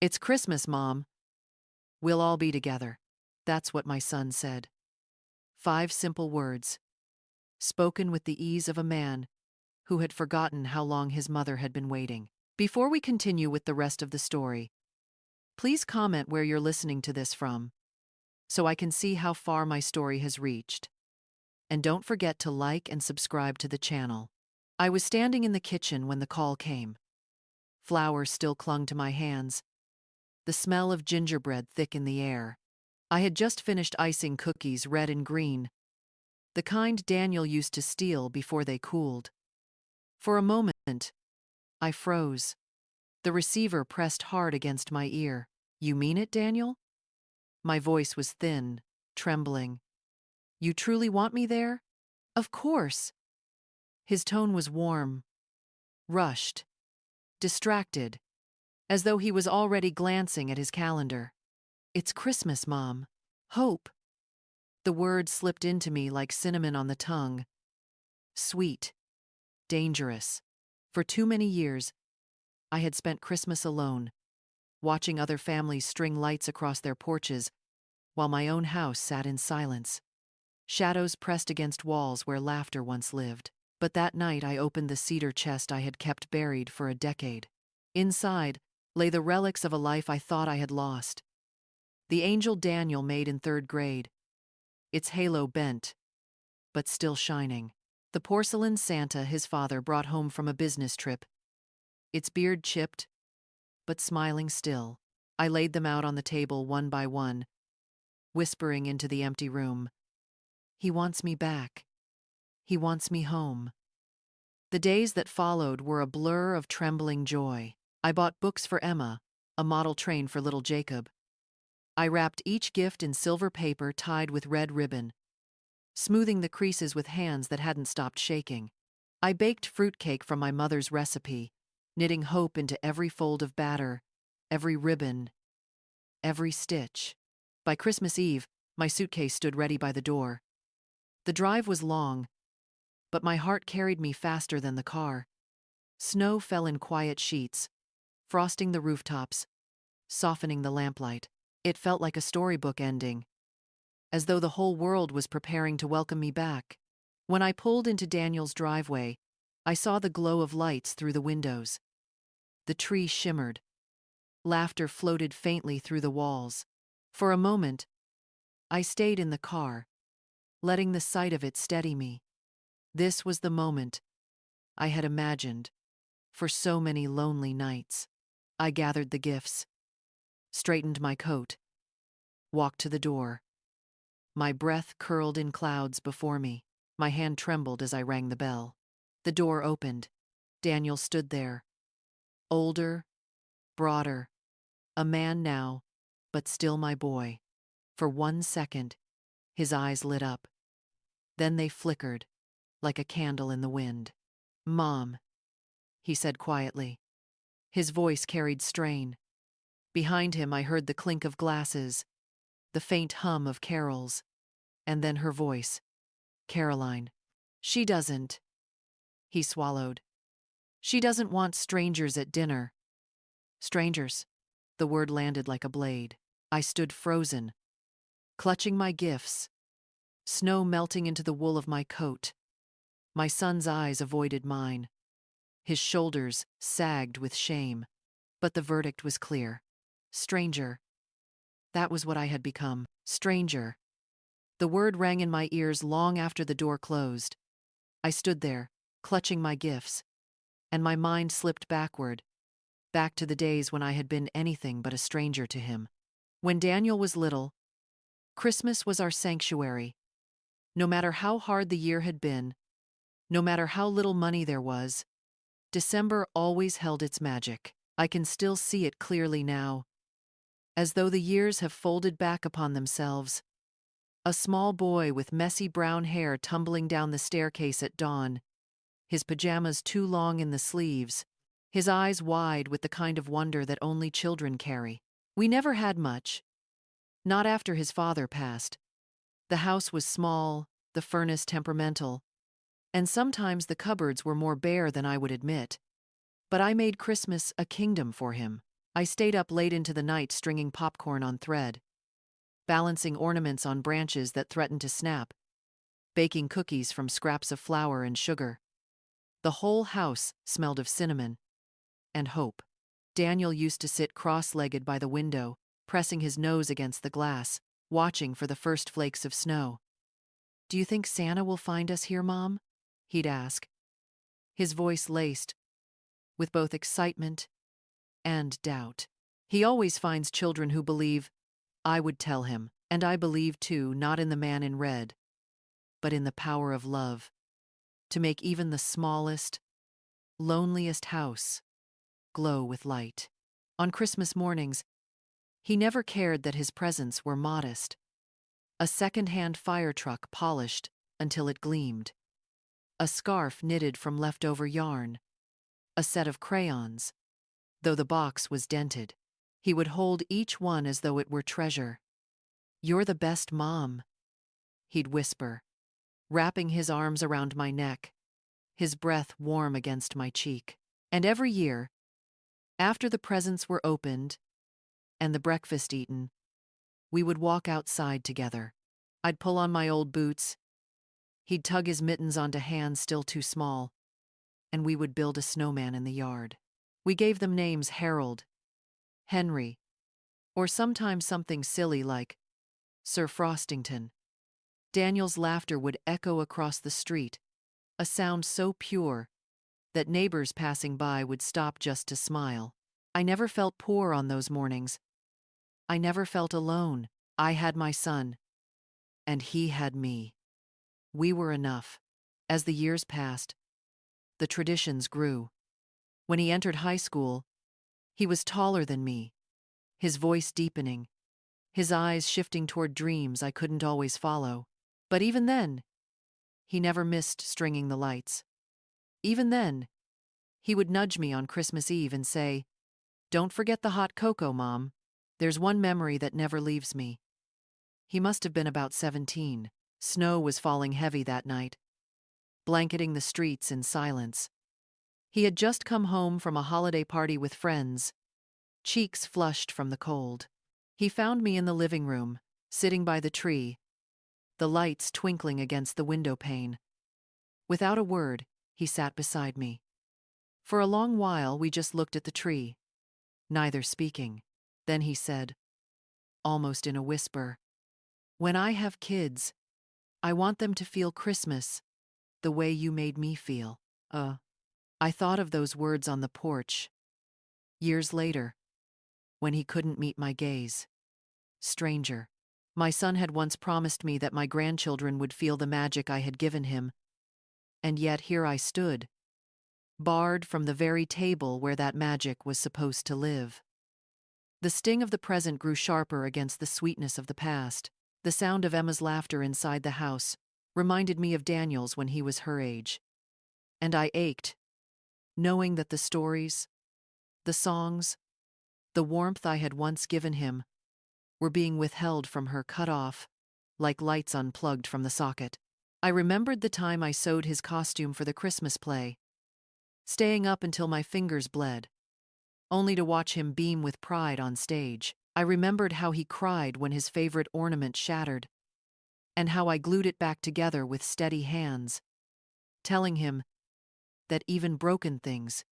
It's Christmas, Mom. We'll all be together. That's what my son said. 5 simple words, spoken with the ease of a man who had forgotten how long his mother had been waiting. Before we continue with the rest of the story, please comment where you're listening to this from, so I can see how far my story has reached. And don't forget to like and subscribe to the channel. I was standing in the kitchen when the call came. Flowers still clung to my hands, the smell of gingerbread thick in the air. I had just finished icing cookies, red and green, the kind Daniel used to steal before they cooled. For a moment, I froze. The receiver pressed hard against my ear. "You mean it, Daniel?" My voice was thin, trembling. "You truly want me there?" "Of course." His tone was warm, rushed, distracted, as though he was already glancing at his calendar. "It's Christmas, Mom. Hope." The word slipped into me like cinnamon on the tongue. Sweet, dangerous. For too many years, I had spent Christmas alone, watching other families string lights across their porches, while my own house sat in silence. Shadows pressed against walls where laughter once lived. But that night I opened the cedar chest I had kept buried for a decade. Inside lay the relics of a life I thought I had lost. The angel Daniel made in 3rd grade, its halo bent, but still shining. The porcelain Santa his father brought home from a business trip, its beard chipped, but smiling still. I laid them out on the table one by one, whispering into the empty room. "He wants me back. He wants me home." The days that followed were a blur of trembling joy. I bought books for Emma, a model train for little Jacob. I wrapped each gift in silver paper tied with red ribbon, smoothing the creases with hands that hadn't stopped shaking. I baked fruitcake from my mother's recipe, knitting hope into every fold of batter, every ribbon, every stitch. By Christmas Eve, my suitcase stood ready by the door. The drive was long, but my heart carried me faster than the car. Snow fell in quiet sheets, frosting the rooftops, softening the lamplight. It felt like a storybook ending, as though the whole world was preparing to welcome me back. When I pulled into Daniel's driveway, I saw the glow of lights through the windows. The tree shimmered. Laughter floated faintly through the walls. For a moment, I stayed in the car, letting the sight of it steady me. This was the moment I had imagined for so many lonely nights. I gathered the gifts, straightened my coat, walked to the door. My breath curled in clouds before me. My hand trembled as I rang the bell. The door opened. Daniel stood there. Older, broader, a man now, but still my boy. For 1 second, his eyes lit up. Then they flickered, like a candle in the wind. "Mom," he said quietly. His voice carried strain. Behind him I heard the clink of glasses, the faint hum of carols, and then her voice. "Caroline. She doesn't." He swallowed. "She doesn't want strangers at dinner." Strangers. The word landed like a blade. I stood frozen, clutching my gifts, snow melting into the wool of my coat. My son's eyes avoided mine. His shoulders sagged with shame. But the verdict was clear. Stranger. That was what I had become. Stranger. The word rang in my ears long after the door closed. I stood there, clutching my gifts, and my mind slipped backward, back to the days when I had been anything but a stranger to him. When Daniel was little, Christmas was our sanctuary. No matter how hard the year had been, no matter how little money there was, December always held its magic. I can still see it clearly now, as though the years have folded back upon themselves. A small boy with messy brown hair tumbling down the staircase at dawn, his pajamas too long in the sleeves, his eyes wide with the kind of wonder that only children carry. We never had much, not after his father passed. The house was small, the furnace temperamental, and sometimes the cupboards were more bare than I would admit. But I made Christmas a kingdom for him. I stayed up late into the night stringing popcorn on thread, balancing ornaments on branches that threatened to snap, baking cookies from scraps of flour and sugar. The whole house smelled of cinnamon and hope. Daniel used to sit cross-legged by the window, pressing his nose against the glass, watching for the first flakes of snow. "Do you think Santa will find us here, Mom?" he'd ask, his voice laced with both excitement and doubt. "He always finds children who believe," I would tell him, and I believed too, not in the man in red, but in the power of love, to make even the smallest, loneliest house glow with light. On Christmas mornings, he never cared that his presents were modest. A second-hand fire truck polished until it gleamed, a scarf knitted from leftover yarn, a set of crayons, though the box was dented. He would hold each one as though it were treasure. "You're the best mom," he'd whisper, wrapping his arms around my neck, his breath warm against my cheek. And every year, after the presents were opened and the breakfast eaten, we would walk outside together. I'd pull on my old boots, he'd tug his mittens onto hands still too small, and we would build a snowman in the yard. We gave them names: Harold, Henry, or sometimes something silly like Sir Frostington. Daniel's laughter would echo across the street, a sound so pure that neighbors passing by would stop just to smile. I never felt poor on those mornings. I never felt alone. I had my son, and he had me. We were enough. As the years passed, the traditions grew. When he entered high school, he was taller than me, his voice deepening, his eyes shifting toward dreams I couldn't always follow. But even then, he never missed stringing the lights. Even then, he would nudge me on Christmas Eve and say, "Don't forget the hot cocoa, Mom." There's one memory that never leaves me. He must have been about 17. Snow was falling heavy that night, blanketing the streets in silence. He had just come home from a holiday party with friends, cheeks flushed from the cold. He found me in the living room, sitting by the tree, the lights twinkling against the window pane. Without a word, he sat beside me. For a long while, we just looked at the tree, neither speaking. Then he said, almost in a whisper, "When I have kids, I want them to feel Christmas the way you made me feel." I thought of those words on the porch, years later, when he couldn't meet my gaze. Stranger. My son had once promised me that my grandchildren would feel the magic I had given him, and yet here I stood, barred from the very table where that magic was supposed to live. The sting of the present grew sharper against the sweetness of the past. The sound of Emma's laughter inside the house reminded me of Daniel's when he was her age. And I ached, knowing that the stories, the songs, the warmth I had once given him were being withheld from her, cut off, like lights unplugged from the socket. I remembered the time I sewed his costume for the Christmas play, staying up until my fingers bled, only to watch him beam with pride on stage. I remembered how he cried when his favorite ornament shattered, and how I glued it back together with steady hands, telling him that even broken things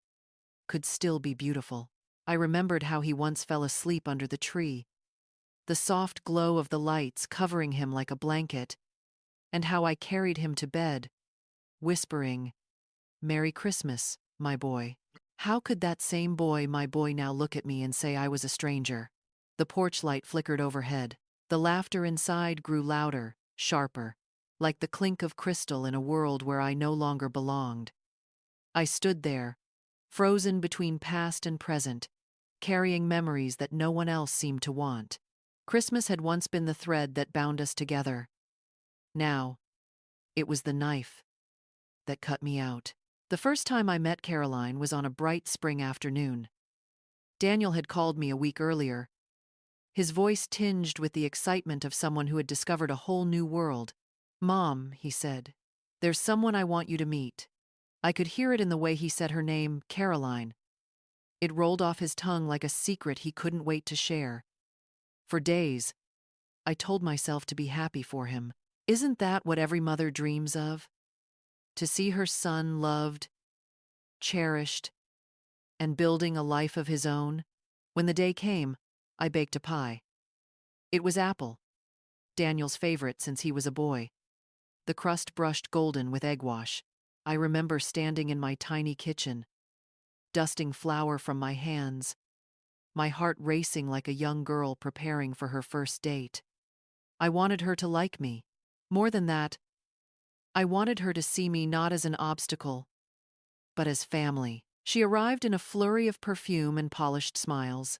could still be beautiful. I remembered how he once fell asleep under the tree, the soft glow of the lights covering him like a blanket, and how I carried him to bed, whispering, "Merry Christmas, my boy." How could that same boy, my boy, now look at me and say I was a stranger? The porch light flickered overhead. The laughter inside grew louder, sharper, like the clink of crystal in a world where I no longer belonged. I stood there, frozen between past and present, carrying memories that no one else seemed to want. Christmas had once been the thread that bound us together. Now, it was the knife that cut me out. The first time I met Caroline was on a bright spring afternoon. Daniel had called me a week earlier, his voice tinged with the excitement of someone who had discovered a whole new world. "Mom," he said, "there's someone I want you to meet." I could hear it in the way he said her name, Caroline, It rolled off his tongue like a secret he couldn't wait to share. For days, I told myself to be happy for him. Isn't that what every mother dreams of? To see her son loved, cherished, and building a life of his own? When the day came, I baked a pie. It was apple, Daniel's favorite since he was a boy. The crust brushed golden with egg wash. I remember standing in my tiny kitchen, dusting flour from my hands, my heart racing like a young girl preparing for her first date. I wanted her to like me. More than that, I wanted her to see me not as an obstacle, but as family. She arrived in a flurry of perfume and polished smiles.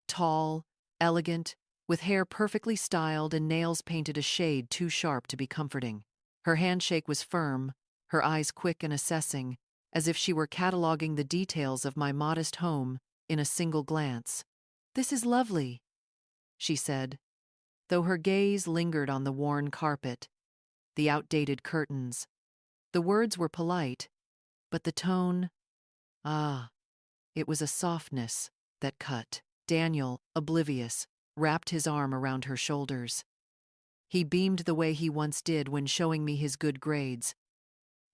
Tall, elegant, with hair perfectly styled and nails painted a shade too sharp to be comforting. Her handshake was firm, her eyes quick and assessing, as if she were cataloging the details of my modest home in a single glance. "This is lovely," she said, though her gaze lingered on the worn carpet, the outdated curtains. The words were polite, but the tone, it was a softness that cut. Daniel, oblivious, wrapped his arm around her shoulders. He beamed the way he once did when showing me his good grades,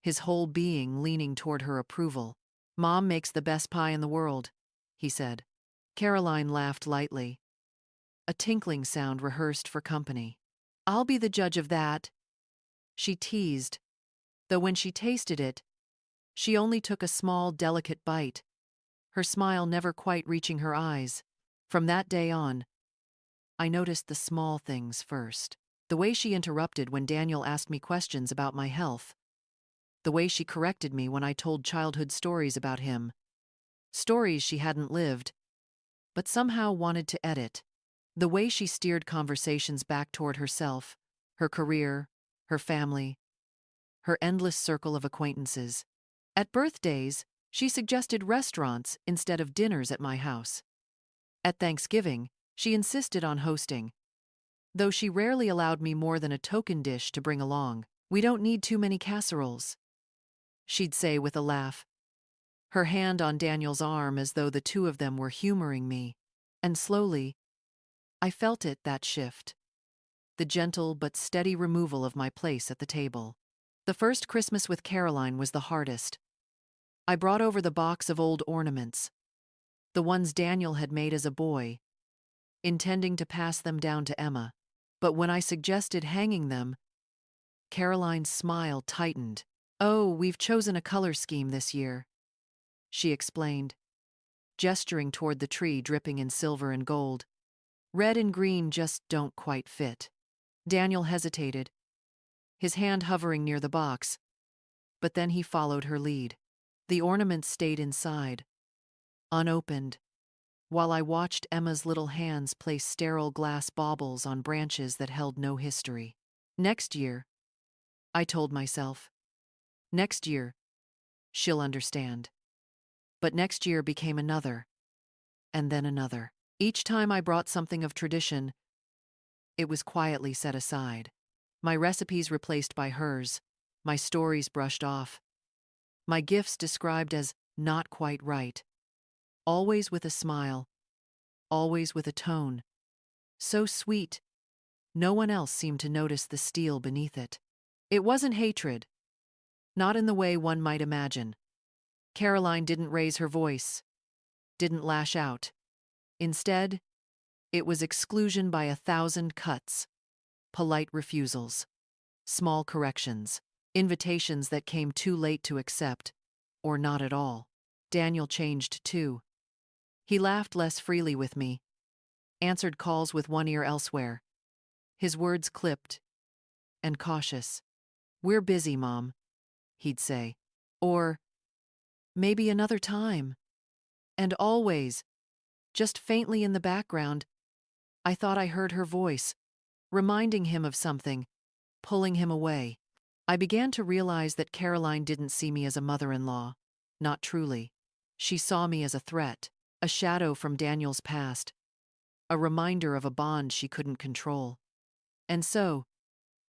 his whole being leaning toward her approval. "Mom makes the best pie in the world," he said. Caroline laughed lightly, a tinkling sound rehearsed for company. "I'll be the judge of that," she teased, though when she tasted it, she only took a small, delicate bite, her smile never quite reaching her eyes. From that day on, I noticed the small things first. The way she interrupted when Daniel asked me questions about my health. The way she corrected me when I told childhood stories about him. Stories she hadn't lived, but somehow wanted to edit. The way she steered conversations back toward herself, her career, her family, her endless circle of acquaintances. At birthdays, she suggested restaurants instead of dinners at my house. At Thanksgiving, she insisted on hosting, though she rarely allowed me more than a token dish to bring along. "We don't need too many casseroles," she'd say with a laugh, her hand on Daniel's arm as though the two of them were humoring me. And slowly, I felt it, that shift. The gentle but steady removal of my place at the table. The first Christmas with Caroline was the hardest. I brought over the box of old ornaments, the ones Daniel had made as a boy, intending to pass them down to Emma. But when I suggested hanging them, Caroline's smile tightened. "Oh, we've chosen a color scheme this year," she explained, gesturing toward the tree dripping in silver and gold. "Red and green just don't quite fit." Daniel hesitated, his hand hovering near the box, but then he followed her lead. The ornaments stayed inside, unopened, while I watched Emma's little hands place sterile glass baubles on branches that held no history. "Next year," I told myself. "Next year, she'll understand." But next year became another, and then another. Each time I brought something of tradition, it was quietly set aside. My recipes replaced by hers, my stories brushed off, my gifts described as not quite right. Always with a smile, always with a tone so sweet, no one else seemed to notice the steel beneath it. It wasn't hatred, not in the way one might imagine. Caroline didn't raise her voice, didn't lash out. Instead, it was exclusion by 1,000 cuts, polite refusals, small corrections, invitations that came too late to accept, or not at all. Daniel changed too. He laughed less freely with me, answered calls with one ear elsewhere. His words clipped and cautious. "We're busy, Mom," he'd say. Or, "Maybe another time." And always, just faintly in the background, I thought I heard her voice, reminding him of something, pulling him away. I began to realize that Caroline didn't see me as a mother-in-law, not truly. She saw me as a threat, a shadow from Daniel's past, a reminder of a bond she couldn't control. And so,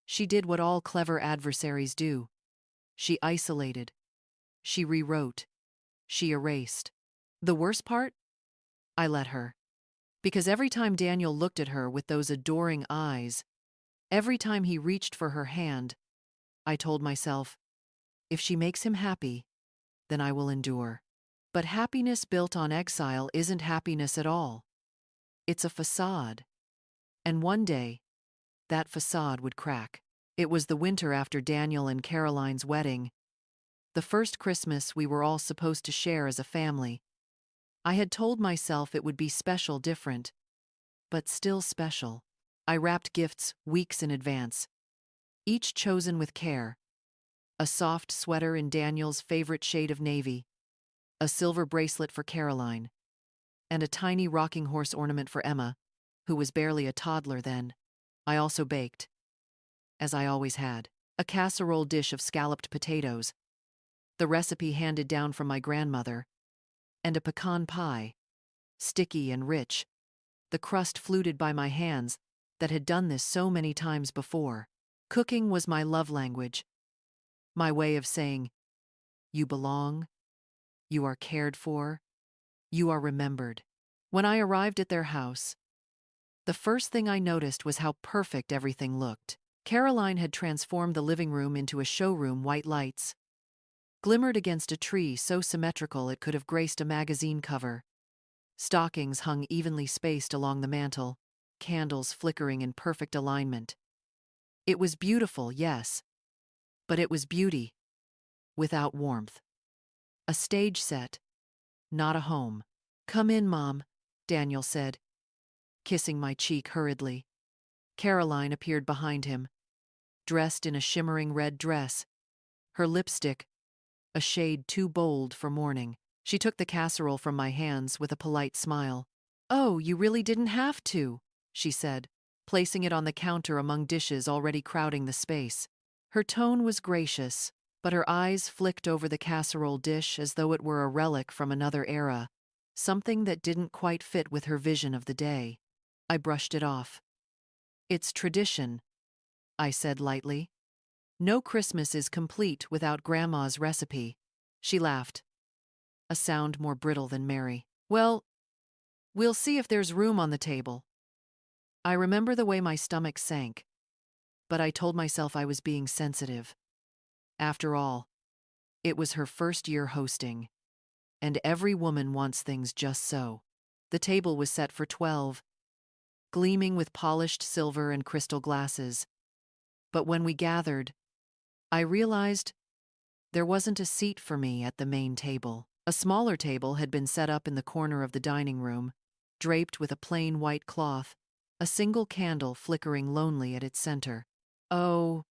she did what all clever adversaries do. She isolated, she rewrote, she erased. The worst part? I let her. Because every time Daniel looked at her with those adoring eyes, every time he reached for her hand, I told myself, if she makes him happy, then I will endure. But happiness built on exile isn't happiness at all. It's a facade. And one day, that facade would crack. It was the winter after Daniel and Caroline's wedding, the first Christmas we were all supposed to share as a family. I had told myself it would be special, different, but still special. I wrapped gifts weeks in advance, each chosen with care. A soft sweater in Daniel's favorite shade of navy, a silver bracelet for Caroline, and a tiny rocking horse ornament for Emma, who was barely a toddler then. I also baked, as I always had, a casserole dish of scalloped potatoes, the recipe handed down from my grandmother, and a pecan pie, sticky and rich, the crust fluted by my hands that had done this so many times before. Cooking was my love language, my way of saying, you belong, you are cared for, you are remembered. When I arrived at their house, the first thing I noticed was how perfect everything looked. Caroline had transformed the living room into a showroom. White lights glimmered against a tree so symmetrical it could have graced a magazine cover. Stockings hung evenly spaced along the mantel, candles flickering in perfect alignment. It was beautiful, yes, but it was beauty without warmth. A stage set, not a home. Come in, Mom, Daniel said, kissing my cheek hurriedly. Caroline appeared behind him, dressed in a shimmering red dress, her lipstick a shade too bold for morning. She took the casserole from my hands with a polite smile. Oh, you really didn't have to, she said, placing it on the counter among dishes already crowding the space. Her tone was gracious, but her eyes flicked over the casserole dish as though it were a relic from another era, something that didn't quite fit with her vision of the day. I brushed it off. It's tradition, I said lightly. No Christmas is complete without Grandma's recipe. She laughed, a sound more brittle than merry. Well, we'll see if there's room on the table. I remember the way my stomach sank, but I told myself I was being sensitive. After all, it was her first year hosting, and every woman wants things just so. The table was set for 12, gleaming with polished silver and crystal glasses. But when we gathered, I realized there wasn't a seat for me at the main table. A smaller table had been set up in the corner of the dining room, draped with a plain white cloth, a single candle flickering lonely at its center. Oh,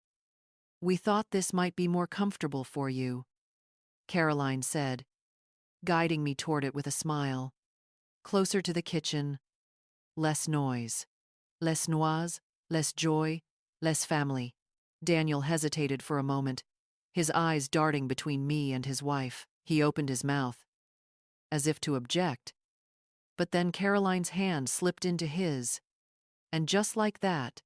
we thought this might be more comfortable for you, Caroline said, guiding me toward it with a smile. Closer to the kitchen, less noise, less noise, less joy, less family. Daniel hesitated for a moment, his eyes darting between me and his wife. He opened his mouth, as if to object, but then Caroline's hand slipped into his, and just like that,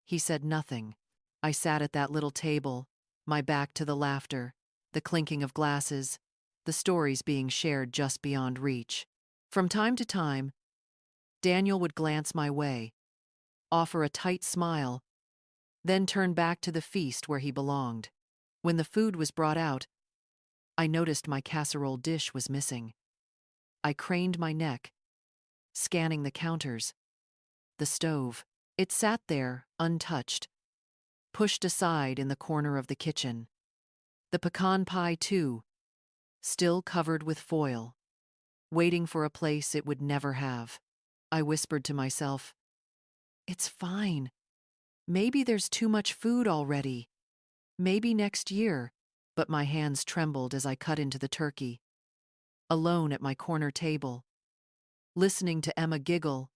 he said nothing. I sat at that little table, my back to the laughter, the clinking of glasses, the stories being shared just beyond reach. From time to time, Daniel would glance my way, offer a tight smile, then turn back to the feast where he belonged. When the food was brought out, I noticed my casserole dish was missing. I craned my neck, scanning the counters, the stove. It sat there, untouched, pushed aside in the corner of the kitchen. The pecan pie, too, still covered with foil, waiting for a place it would never have. I whispered to myself, it's fine. Maybe there's too much food already. Maybe next year. But my hands trembled as I cut into the turkey. Alone at my corner table, listening to Emma giggle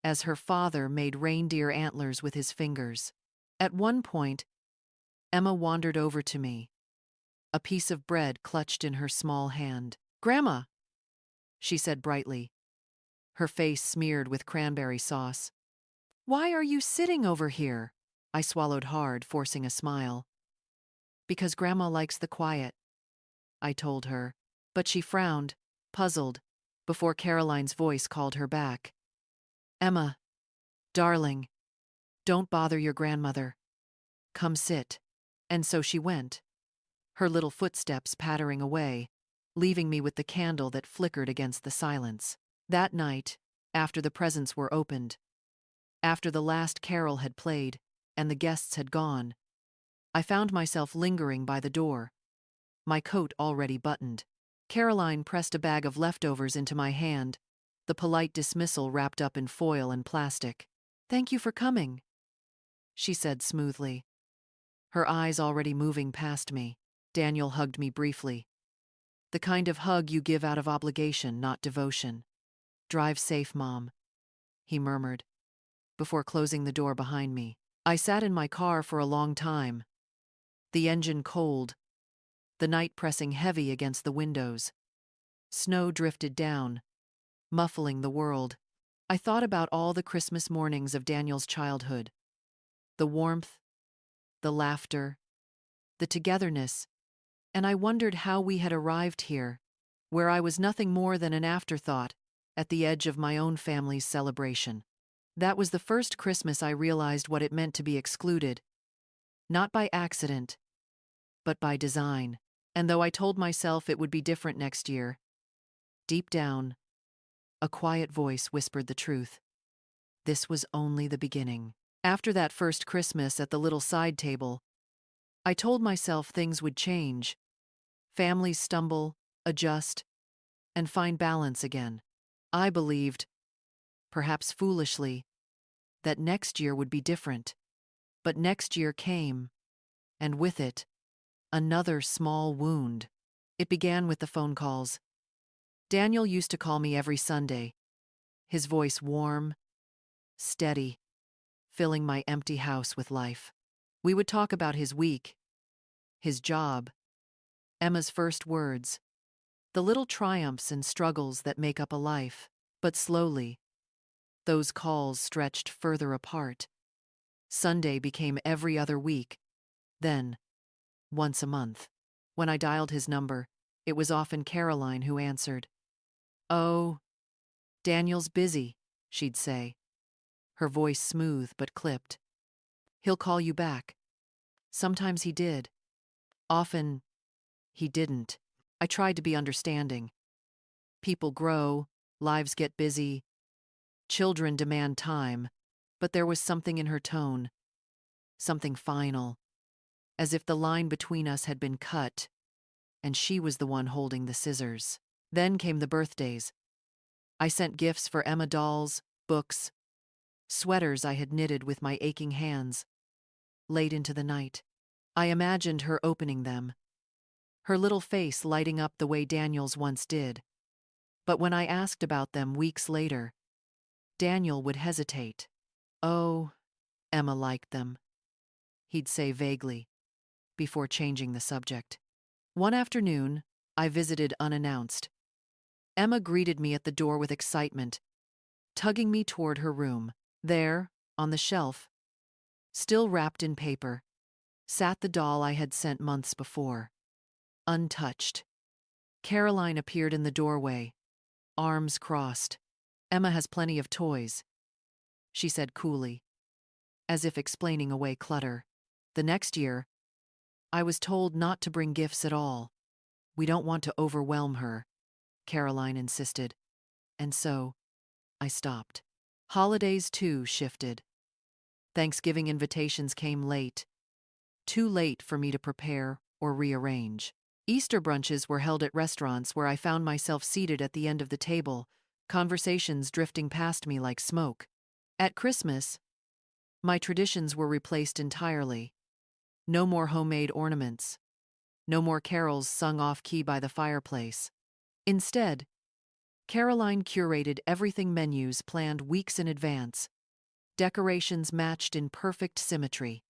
as her father made reindeer antlers with his fingers. At one point, Emma wandered over to me, a piece of bread clutched in her small hand. Grandma, she said brightly, her face smeared with cranberry sauce. Why are you sitting over here? I swallowed hard, forcing a smile. Because Grandma likes the quiet, I told her, but she frowned. puzzled, before Caroline's voice called her back. Emma, darling, don't bother your grandmother. Come sit. And so she went, her little footsteps pattering away, leaving me with the candle that flickered against the silence. That night, after the presents were opened, after the last carol had played and the guests had gone, I found myself lingering by the door, my coat already buttoned. Caroline pressed a bag of leftovers into my hand, the polite dismissal wrapped up in foil and plastic. "Thank you for coming," she said smoothly, her eyes already moving past me. Daniel hugged me briefly. The kind of hug you give out of obligation, not devotion. "Drive safe, Mom," he murmured, before closing the door behind me. I sat in my car for a long time, the engine cold, the night pressing heavy against the windows. Snow drifted down, muffling the world. I thought about all the Christmas mornings of Daniel's childhood. The warmth, the laughter, the togetherness, and I wondered how we had arrived here, where I was nothing more than an afterthought, at the edge of my own family's celebration. That was the first Christmas I realized what it meant to be excluded, not by accident, but by design. And though I told myself it would be different next year, deep down, a quiet voice whispered the truth. This was only the beginning. After that first Christmas at the little side table, I told myself things would change. Families stumble, adjust, and find balance again. I believed, perhaps foolishly, that next year would be different. But next year came, and with it, another small wound. It began with the phone calls. Daniel used to call me every Sunday, his voice warm, steady, filling my empty house with life. We would talk about his week, his job, Emma's first words, the little triumphs and struggles that make up a life. But slowly, those calls stretched further apart. Sunday became every other week, then once a month. When I dialed his number, it was often Caroline who answered. "Oh, Daniel's busy," she'd say, her voice smooth but clipped. "He'll call you back." Sometimes he did. Often, he didn't. I tried to be understanding. People grow, lives get busy, children demand time, but there was something in her tone, something final, as if the line between us had been cut, and she was the one holding the scissors. Then came the birthdays. I sent gifts for Emma dolls, books, sweaters I had knitted with my aching hands. Late into the night, I imagined her opening them, her little face lighting up the way Daniel's once did. But when I asked about them weeks later, Daniel would hesitate. "Oh, Emma liked them," he'd say vaguely, before changing the subject. One afternoon, I visited unannounced. Emma greeted me at the door with excitement, tugging me toward her room. There, on the shelf, still wrapped in paper, sat the doll I had sent months before, untouched. Caroline appeared in the doorway, arms crossed. "Emma has plenty of toys," she said coolly, as if explaining away clutter. The next year, I was told not to bring gifts at all. "We don't want to overwhelm her," Caroline insisted. And so, I stopped. Holidays, too, shifted. Thanksgiving invitations came late, too late for me to prepare or rearrange. Easter brunches were held at restaurants where I found myself seated at the end of the table, conversations drifting past me like smoke. At Christmas, my traditions were replaced entirely. No more homemade ornaments. No more carols sung off-key by the fireplace. Instead, Caroline curated everything, menus planned weeks in advance, decorations matched in perfect symmetry,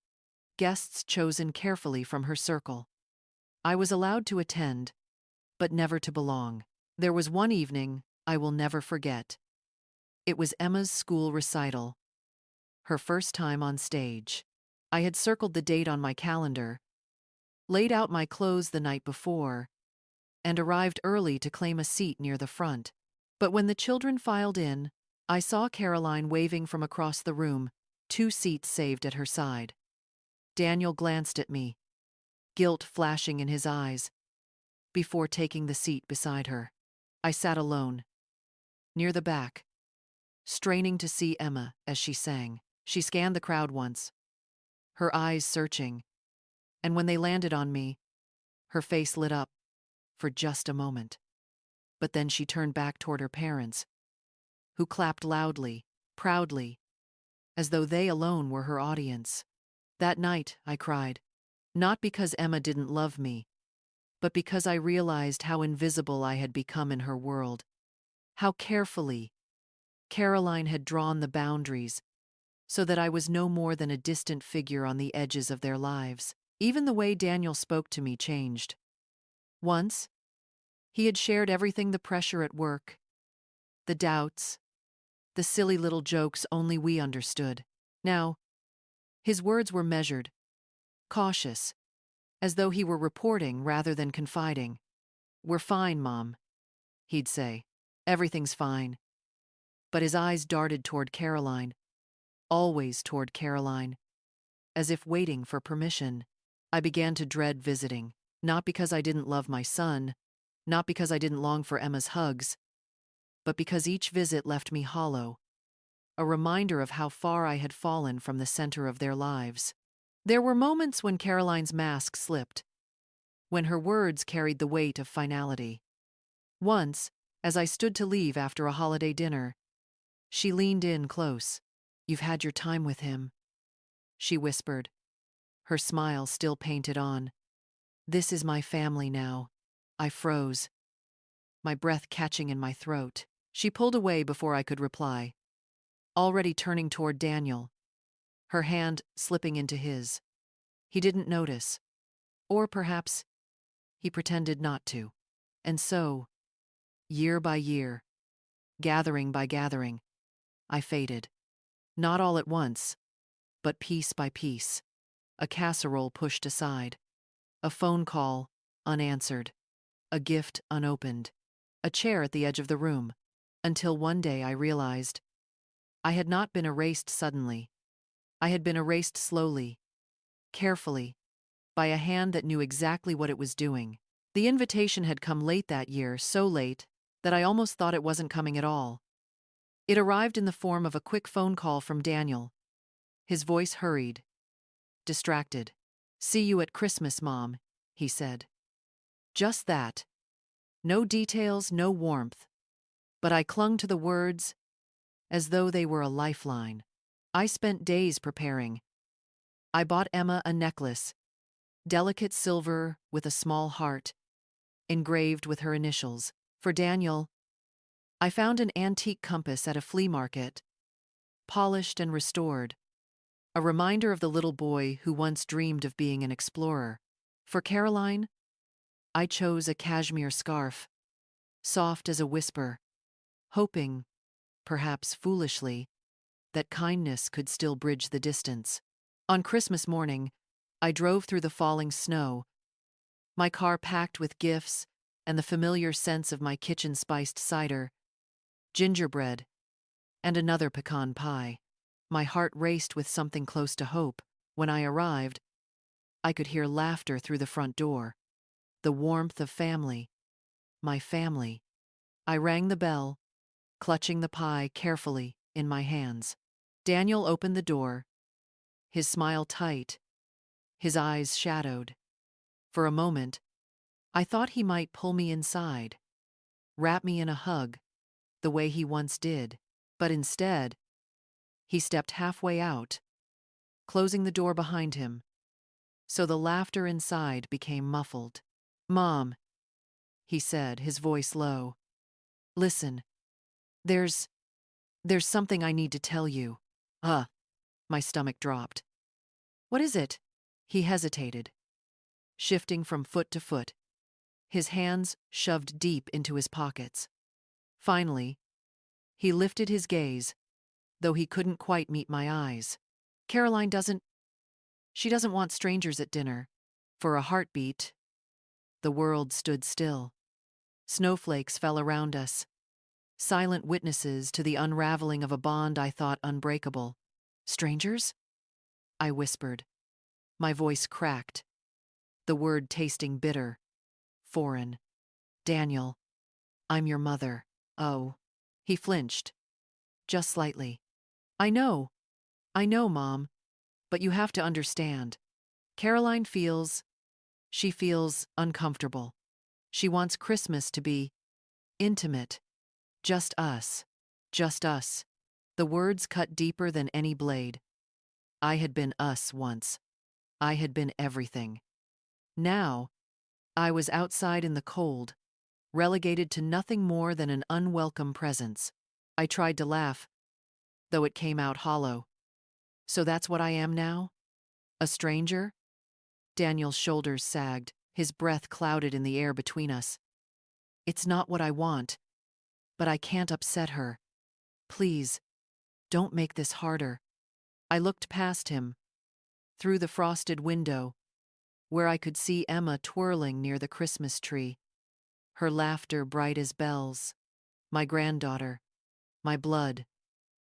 guests chosen carefully from her circle. I was allowed to attend, but never to belong. There was one evening I will never forget. It was Emma's school recital, her first time on stage. I had circled the date on my calendar, laid out my clothes the night before, and arrived early to claim a seat near the front. But when the children filed in, I saw Caroline waving from across the room, 2 seats saved at her side. Daniel glanced at me, guilt flashing in his eyes, before taking the seat beside her. I sat alone, near the back, straining to see Emma as she sang. She scanned the crowd once, her eyes searching, and when they landed on me, her face lit up for just a moment. But then she turned back toward her parents, who clapped loudly, proudly, as though they alone were her audience. That night, I cried, not because Emma didn't love me, but because I realized how invisible I had become in her world, how carefully Caroline had drawn the boundaries so that I was no more than a distant figure on the edges of their lives. Even the way Daniel spoke to me changed. Once, he had shared everything: the pressure at work, the doubts, the silly little jokes only we understood. Now, his words were measured, cautious, as though he were reporting rather than confiding. "We're fine, Mom," he'd say. "Everything's fine." But his eyes darted toward Caroline, always toward Caroline, as if waiting for permission. I began to dread visiting, not because I didn't love my son, not because I didn't long for Emma's hugs, but because each visit left me hollow, a reminder of how far I had fallen from the center of their lives. There were moments when Caroline's mask slipped, when her words carried the weight of finality. Once, as I stood to leave after a holiday dinner, she leaned in close. "You've had your time with him," she whispered, her smile still painted on. "This is my family now." I froze, my breath catching in my throat. She pulled away before I could reply, already turning toward Daniel, her hand slipping into his. He didn't notice, or perhaps he pretended not to. And so, year by year, gathering by gathering, I faded. Not all at once, but piece by piece. A casserole pushed aside, a phone call unanswered, a gift unopened, a chair at the edge of the room, until one day I realized I had not been erased suddenly. I had been erased slowly, carefully, by a hand that knew exactly what it was doing. The invitation had come late that year, so late that I almost thought it wasn't coming at all. It arrived in the form of a quick phone call from Daniel, his voice hurried, distracted. "See you at Christmas, Mom," he said. Just that. No details, no warmth. But I clung to the words as though they were a lifeline. I spent days preparing. I bought Emma a necklace, delicate silver with a small heart, engraved with her initials. For Daniel, I found an antique compass at a flea market, polished and restored, a reminder of the little boy who once dreamed of being an explorer. For Caroline, I chose a cashmere scarf, soft as a whisper, hoping, perhaps foolishly, that kindness could still bridge the distance. On Christmas morning, I drove through the falling snow, my car packed with gifts and the familiar sense of my kitchen-spiced cider, gingerbread, and another pecan pie. My heart raced with something close to hope. When I arrived, I could hear laughter through the front door, the warmth of family, my family. I rang the bell, clutching the pie carefully in my hands. Daniel opened the door, his smile tight, his eyes shadowed. For a moment, I thought he might pull me inside, wrap me in a hug, the way he once did. But instead, he stepped halfway out, closing the door behind him, so the laughter inside became muffled. "Mom," he said, his voice low. "Listen, there's something I need to tell you." My stomach dropped. "What is it?" He hesitated, shifting from foot to foot, his hands shoved deep into his pockets. Finally, he lifted his gaze, though he couldn't quite meet my eyes. "Caroline she doesn't want strangers at dinner." For a heartbeat, the world stood still. Snowflakes fell around us, silent witnesses to the unraveling of a bond I thought unbreakable. Strangers? I whispered. My voice cracked, the word tasting bitter, foreign. Daniel, I'm your mother. Oh. He flinched, just slightly. I know, Mom, but you have to understand. Caroline she feels uncomfortable. She wants Christmas to be intimate. Just us. Just us. The words cut deeper than any blade. I had been us once. I had been everything. Now, I was outside in the cold, relegated to nothing more than an unwelcome presence. I tried to laugh, though it came out hollow. So that's what I am now? A stranger? Daniel's shoulders sagged, his breath clouded in the air between us. It's not what I want, but I can't upset her. Please, don't make this harder. I looked past him, through the frosted window, where I could see Emma twirling near the Christmas tree, her laughter bright as bells. My granddaughter, my blood,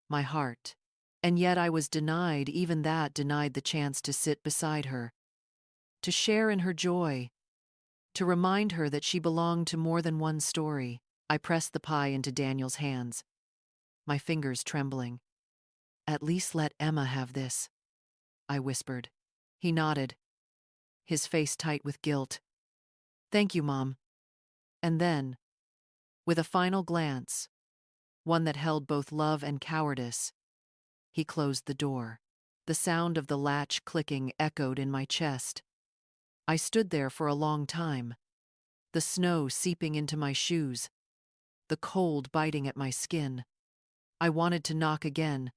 my heart. And yet I was denied, even that denied the chance to sit beside her, to share in her joy, to remind her that she belonged to more than one story. I pressed the pie into Daniel's hands, my fingers trembling. At least let Emma have this, I whispered. He nodded, his face tight with guilt. Thank you, Mom. And then, with a final glance, one that held both love and cowardice, he closed the door. The sound of the latch clicking echoed in my chest. I stood there for a long time, the snow seeping into my shoes, the cold biting at my skin. I wanted to knock again,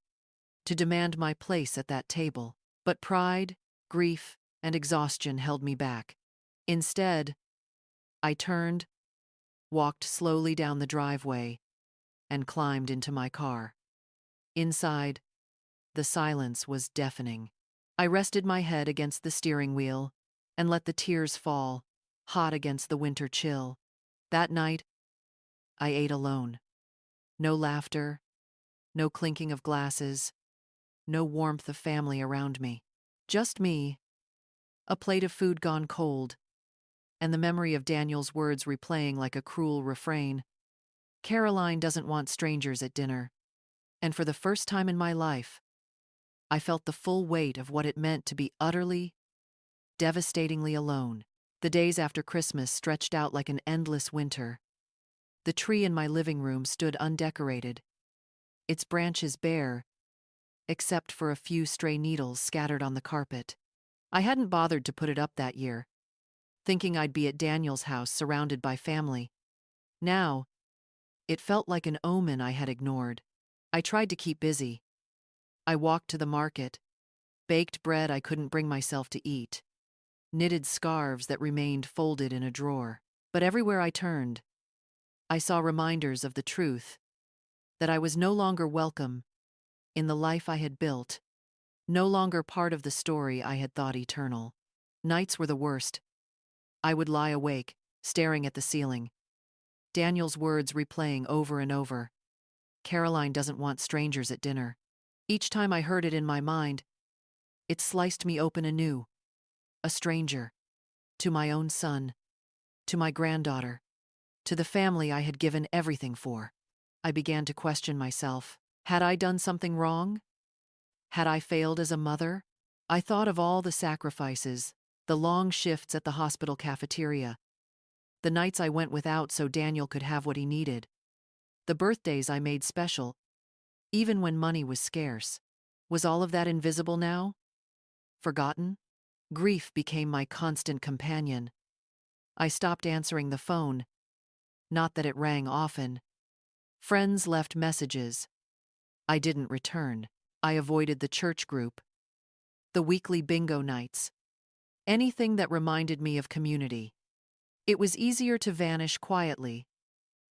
to demand my place at that table, but pride, grief, and exhaustion held me back. Instead, I turned, walked slowly down the driveway, and climbed into my car. Inside, the silence was deafening. I rested my head against the steering wheel and let the tears fall, hot against the winter chill. That night, I ate alone. No laughter, no clinking of glasses, no warmth of family around me. Just me, a plate of food gone cold, and the memory of Daniel's words replaying like a cruel refrain. Caroline doesn't want strangers at dinner. And for the first time in my life, I felt the full weight of what it meant to be utterly, devastatingly alone. The days after Christmas stretched out like an endless winter. The tree in my living room stood undecorated, its branches bare, except for a few stray needles scattered on the carpet. I hadn't bothered to put it up that year, thinking I'd be at Daniel's house surrounded by family. Now, it felt like an omen I had ignored. I tried to keep busy. I walked to the market, baked bread I couldn't bring myself to eat, knitted scarves that remained folded in a drawer. But everywhere I turned, I saw reminders of the truth, that I was no longer welcome in the life I had built, no longer part of the story I had thought eternal. Nights were the worst. I would lie awake, staring at the ceiling, Daniel's words replaying over and over. Caroline doesn't want strangers at dinner. Each time I heard it in my mind, it sliced me open anew. A stranger. To my own son. To my granddaughter. To the family I had given everything for. I began to question myself. Had I done something wrong? Had I failed as a mother? I thought of all the sacrifices, the long shifts at the hospital cafeteria, the nights I went without so Daniel could have what he needed, the birthdays I made special, even when money was scarce. Was all of that invisible now? Forgotten? Grief became my constant companion. I stopped answering the phone. Not that it rang often. Friends left messages. I didn't return. I avoided the church group, the weekly bingo nights, anything that reminded me of community. It was easier to vanish quietly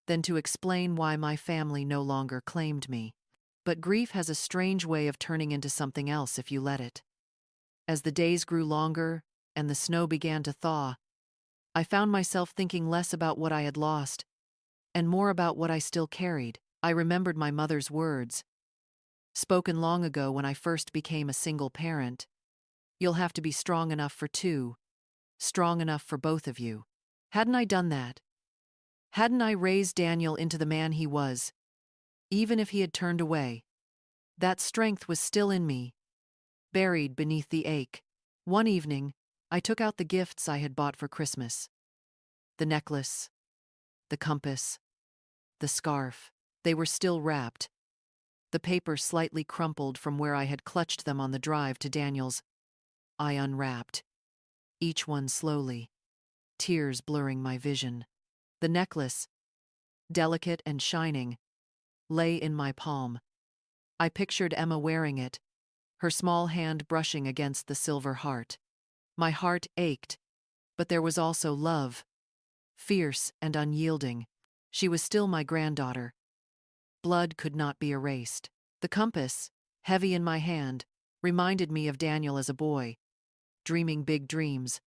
than to explain why my family no longer claimed me. But grief has a strange way of turning into something else if you let it. As the days grew longer and the snow began to thaw, I found myself thinking less about what I had lost and more about what I still carried. I remembered my mother's words, spoken long ago when I first became a single parent. You'll have to be strong enough for two, strong enough for both of you. Hadn't I done that? Hadn't I raised Daniel into the man he was, even if he had turned away? That strength was still in me, buried beneath the ache. One evening, I took out the gifts I had bought for Christmas. The necklace, the compass, the scarf. They were still wrapped, the paper slightly crumpled from where I had clutched them on the drive to Daniel's. I unwrapped, each one slowly, tears blurring my vision. The necklace, delicate and shining, lay in my palm. I pictured Emma wearing it, her small hand brushing against the silver heart. My heart ached, but there was also love, fierce and unyielding. She was still my granddaughter. Blood could not be erased. The compass, heavy in my hand, reminded me of Daniel as a boy, dreaming big dreams,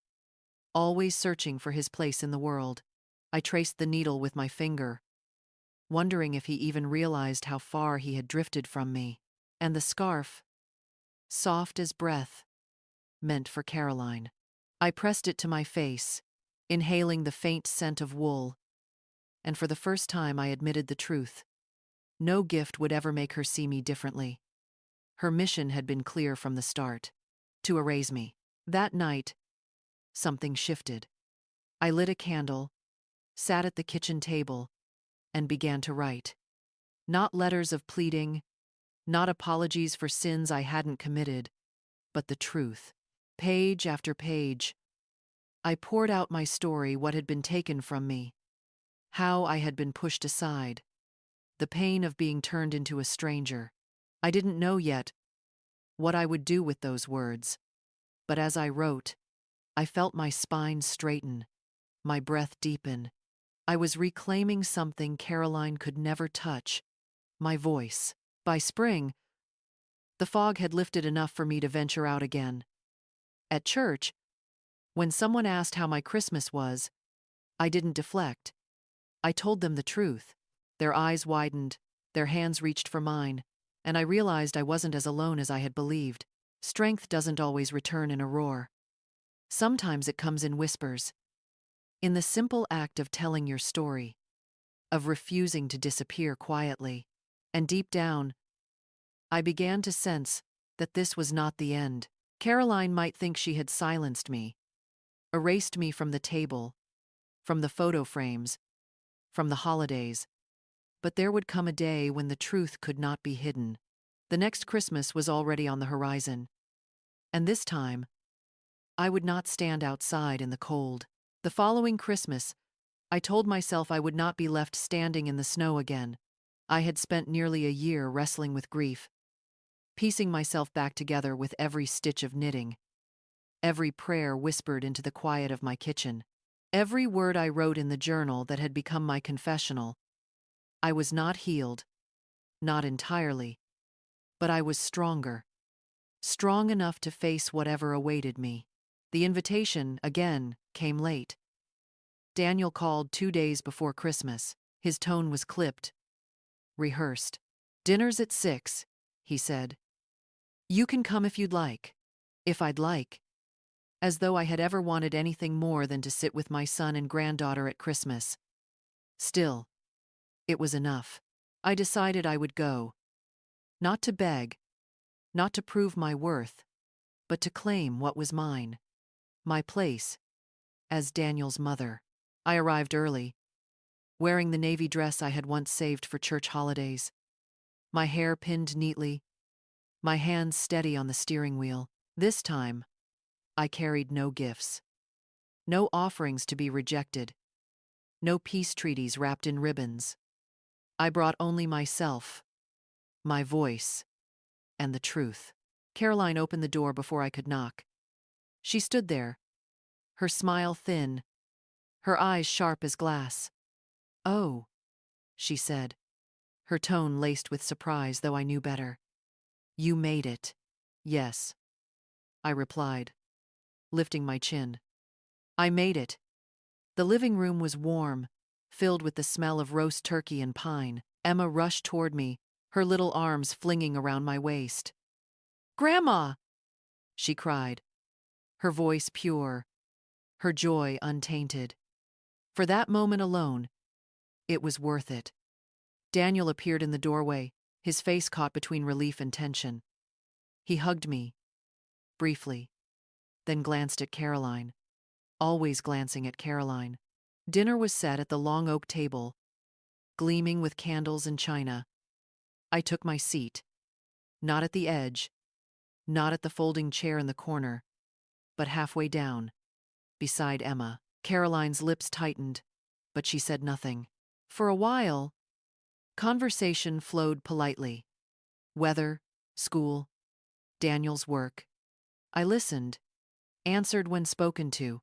always searching for his place in the world. I traced the needle with my finger, wondering if he even realized how far he had drifted from me. And the scarf, soft as breath, meant for Caroline. I pressed it to my face, inhaling the faint scent of wool, and for the first time I admitted the truth. No gift would ever make her see me differently. Her mission had been clear from the start: to erase me. That night, something shifted. I lit a candle, sat at the kitchen table, and began to write. Not letters of pleading, not apologies for sins I hadn't committed, but the truth. Page after page, I poured out my story, what had been taken from me, how I had been pushed aside, the pain of being turned into a stranger. I didn't know yet what I would do with those words, but as I wrote, I felt my spine straighten, my breath deepen. I was reclaiming something Caroline could never touch: my voice. By spring, the fog had lifted enough for me to venture out again. At church, when someone asked how my Christmas was, I didn't deflect. I told them the truth. Their eyes widened, their hands reached for mine, and I realized I wasn't as alone as I had believed. Strength doesn't always return in a roar. Sometimes it comes in whispers, in the simple act of telling your story, of refusing to disappear quietly. And deep down, I began to sense that this was not the end. Caroline might think she had silenced me, erased me from the table, from the photo frames, from the holidays. But there would come a day when the truth could not be hidden. The next Christmas was already on the horizon, and this time, I would not stand outside in the cold. The following Christmas, I told myself I would not be left standing in the snow again. I had spent nearly a year wrestling with grief, piecing myself back together with every stitch of knitting, every prayer whispered into the quiet of my kitchen, every word I wrote in the journal that had become my confessional. I was not healed, not entirely, but I was stronger, strong enough to face whatever awaited me. The invitation, again, came late. Daniel called 2 days before Christmas. His tone was clipped, rehearsed. "Dinner's at 6, he said. "You can come if you'd like." If I'd like. As though I had ever wanted anything more than to sit with my son and granddaughter at Christmas. Still, it was enough. I decided I would go. Not to beg, not to prove my worth, but to claim what was mine. My place, as Daniel's mother. I arrived early, wearing the navy dress I had once saved for church holidays. My hair pinned neatly, my hands steady on the steering wheel. This time, I carried no gifts. No offerings to be rejected. No peace treaties wrapped in ribbons. I brought only myself, my voice, and the truth. Caroline opened the door before I could knock. She stood there, her smile thin, her eyes sharp as glass. "Oh," she said, her tone laced with surprise, though I knew better. "You made it." "Yes," I replied, lifting my chin. "I made it." The living room was warm, filled with the smell of roast turkey and pine. Emma rushed toward me, her little arms flinging around my waist. "Grandma!" she cried, her voice pure, her joy untainted. For that moment alone, it was worth it. Daniel appeared in the doorway, his face caught between relief and tension. He hugged me, briefly, then glanced at Caroline, always glancing at Caroline. Dinner was set at the long oak table, gleaming with candles and china. I took my seat, not at the edge, not at the folding chair in the corner, but halfway down, beside Emma. Caroline's lips tightened, but she said nothing. For a while, conversation flowed politely. Weather, school, Daniel's work. I listened, answered when spoken to,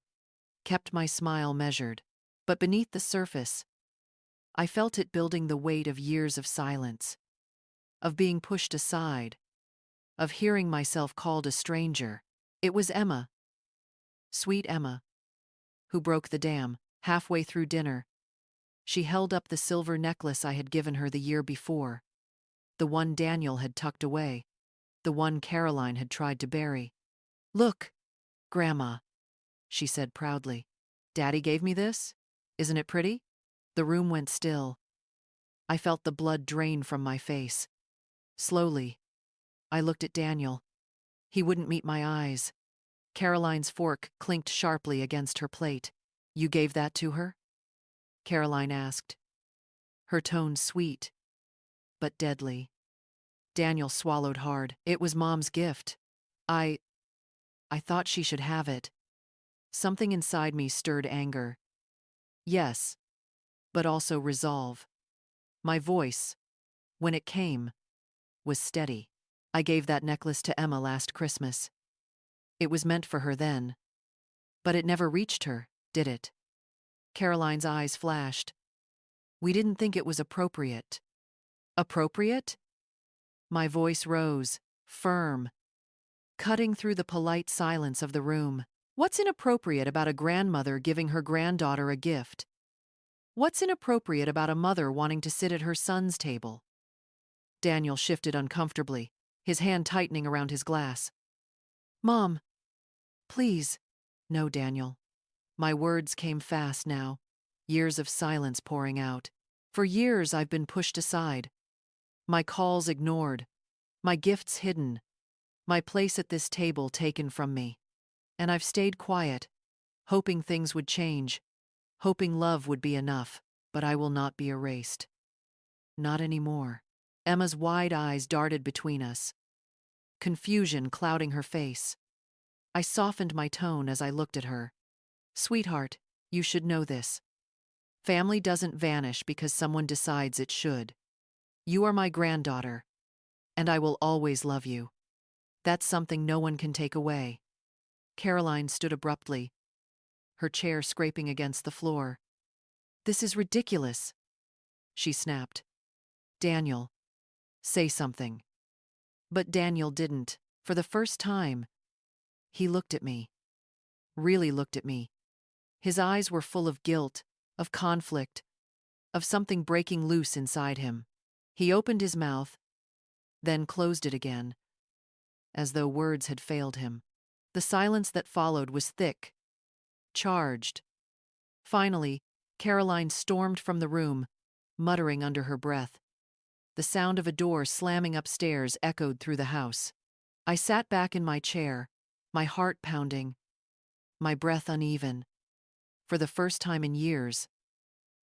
kept my smile measured. But beneath the surface, I felt it building the weight of years of silence, of being pushed aside, of hearing myself called a stranger. It was Emma, sweet Emma, who broke the dam. Halfway through dinner, she held up the silver necklace I had given her the year before, the one Daniel had tucked away, the one Caroline had tried to bury. "Look, Grandma," she said proudly. "Daddy gave me this. Isn't it pretty?" The room went still. I felt the blood drain from my face. Slowly, I looked at Daniel. He wouldn't meet my eyes. Caroline's fork clinked sharply against her plate. "You gave that to her?" Caroline asked, her tone sweet, but deadly. Daniel swallowed hard. "It was Mom's gift. I thought she should have it." Something inside me stirred anger. Yes, but also resolve. My voice, when it came, was steady. "I gave that necklace to Emma last Christmas. It was meant for her then. But it never reached her, did it?" Caroline's eyes flashed. "We didn't think it was appropriate." "Appropriate?" My voice rose, firm, cutting through the polite silence of the room. "What's inappropriate about a grandmother giving her granddaughter a gift? What's inappropriate about a mother wanting to sit at her son's table?" Daniel shifted uncomfortably, his hand tightening around his glass. "Mom, please." "No, Daniel." My words came fast now, years of silence pouring out. For years I've been pushed aside, my calls ignored, my gifts hidden, my place at this table taken from me. And I've stayed quiet, hoping things would change, hoping love would be enough, but I will not be erased. Not anymore. Emma's wide eyes darted between us, confusion clouding her face. I softened my tone as I looked at her. "Sweetheart, you should know this. Family doesn't vanish because someone decides it should. You are my granddaughter, and I will always love you. That's something no one can take away." Caroline stood abruptly, her chair scraping against the floor. "This is ridiculous," she snapped. "Daniel, say something." But Daniel didn't. For the first time, he looked at me. Really looked at me. His eyes were full of guilt, of conflict, of something breaking loose inside him. He opened his mouth, then closed it again, as though words had failed him. The silence that followed was thick, charged. Finally, Caroline stormed from the room, muttering under her breath. The sound of a door slamming upstairs echoed through the house. I sat back in my chair, my heart pounding, my breath uneven. For the first time in years,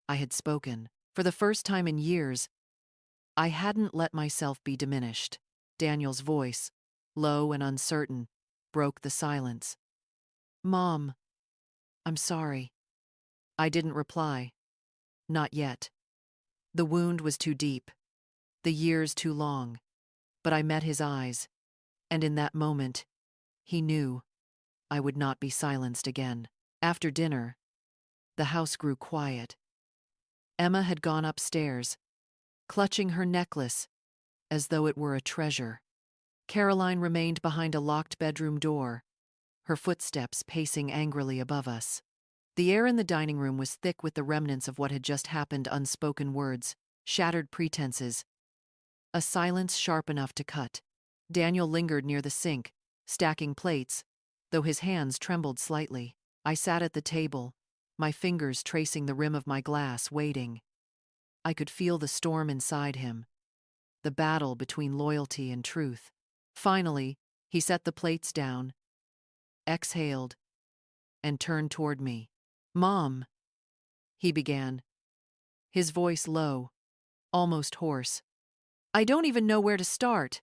I had spoken. For the first time in years, I hadn't let myself be diminished. Daniel's voice, low and uncertain, broke the silence. "Mom, I'm sorry." I didn't reply. Not yet. The wound was too deep, the years too long. But I met his eyes, and in that moment, he knew I would not be silenced again. After dinner, the house grew quiet. Emma had gone upstairs, clutching her necklace as though it were a treasure. Caroline remained behind a locked bedroom door, her footsteps pacing angrily above us. The air in the dining room was thick with the remnants of what had just happened, unspoken words, shattered pretenses, a silence sharp enough to cut. Daniel lingered near the sink, stacking plates, though his hands trembled slightly. I sat at the table, my fingers tracing the rim of my glass, waiting. I could feel the storm inside him, the battle between loyalty and truth. Finally, he set the plates down, exhaled, and turned toward me. "Mom," he began, his voice low, almost hoarse. "I don't even know where to start."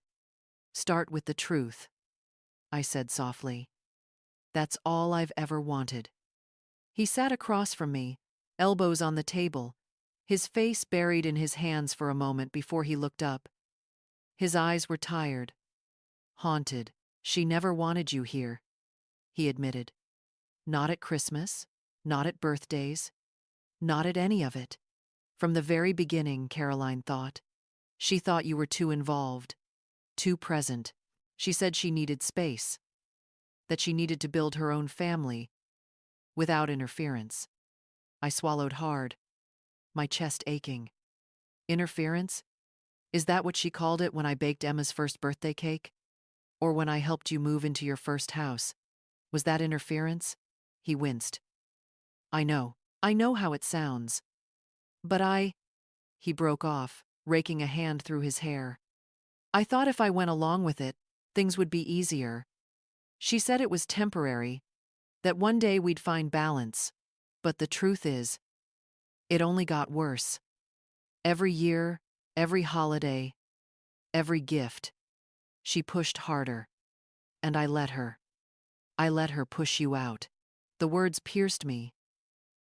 "Start with the truth," I said softly. "That's all I've ever wanted." He sat across from me, elbows on the table, his face buried in his hands for a moment before he looked up. His eyes were tired, haunted. "She never wanted you here," he admitted. "Not at Christmas, not at birthdays, not at any of it. From the very beginning," Caroline thought. "She thought you were too involved, too present. She said she needed space, that she needed to build her own family without interference." I swallowed hard, my chest aching. Interference? Is that what she called it when I baked Emma's first birthday cake? Or when I helped you move into your first house? Was that interference? He winced. I know how it sounds. But he broke off, raking a hand through his hair. "I thought if I went along with it, things would be easier. She said it was temporary, that one day we'd find balance. But the truth is, it only got worse. Every year, every holiday, every gift, she pushed harder. And I let her. I let her push you out." The words pierced me,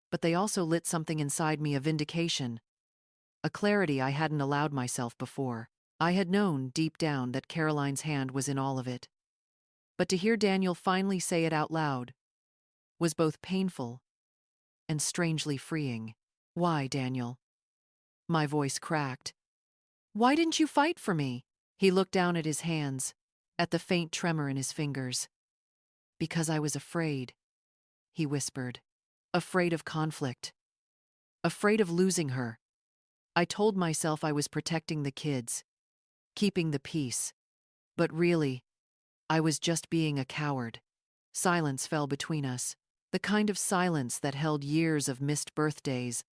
but they also lit something inside me, a vindication, a clarity I hadn't allowed myself before. I had known, deep down, that Caroline's hand was in all of it. But to hear Daniel finally say it out loud was both painful and strangely freeing. "Why, Daniel?" My voice cracked. "Why didn't you fight for me?" He looked down at his hands, at the faint tremor in his fingers. "Because I was afraid," he whispered. "Afraid of conflict. Afraid of losing her. I told myself I was protecting the kids, keeping the peace. But really, I was just being a coward." Silence fell between us, the kind of silence that held years of missed birthdays,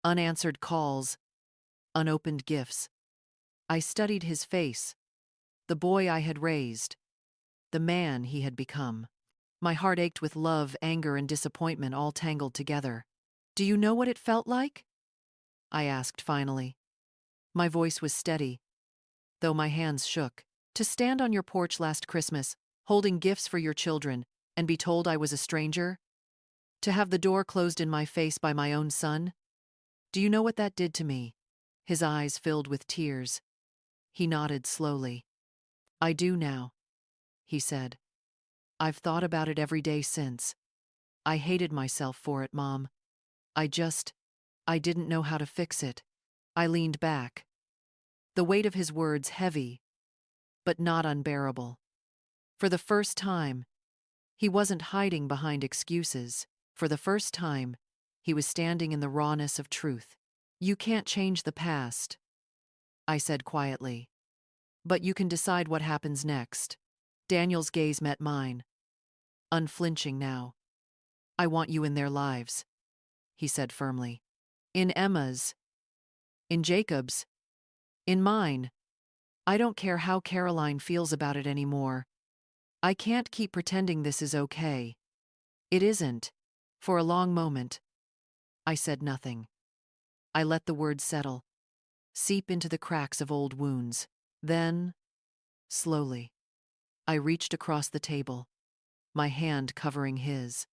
unanswered calls, unopened gifts. I studied his face, the boy I had raised, the man he had become. My heart ached with love, anger, and disappointment all tangled together. "Do you know what it felt like?" I asked finally. My voice was steady, though my hands shook. "To stand on your porch last Christmas, holding gifts for your children, and be told I was a stranger? To have the door closed in my face by my own son? Do you know what that did to me?" His eyes filled with tears. He nodded slowly. "I do now," he said. "I've thought about it every day since. I hated myself for it, Mom. I didn't know how to fix it." I leaned back, the weight of his words heavy, but not unbearable. For the first time, he wasn't hiding behind excuses. For the first time, he was standing in the rawness of truth. "You can't change the past," I said quietly. "But you can decide what happens next." Daniel's gaze met mine, unflinching now. "I want you in their lives," he said firmly. "In Emma's, in Jacob's, in mine. I don't care how Caroline feels about it anymore. I can't keep pretending this is okay. It isn't." For a long moment, I said nothing. I let the words settle, seep into the cracks of old wounds. Then, slowly, I reached across the table, my hand covering his.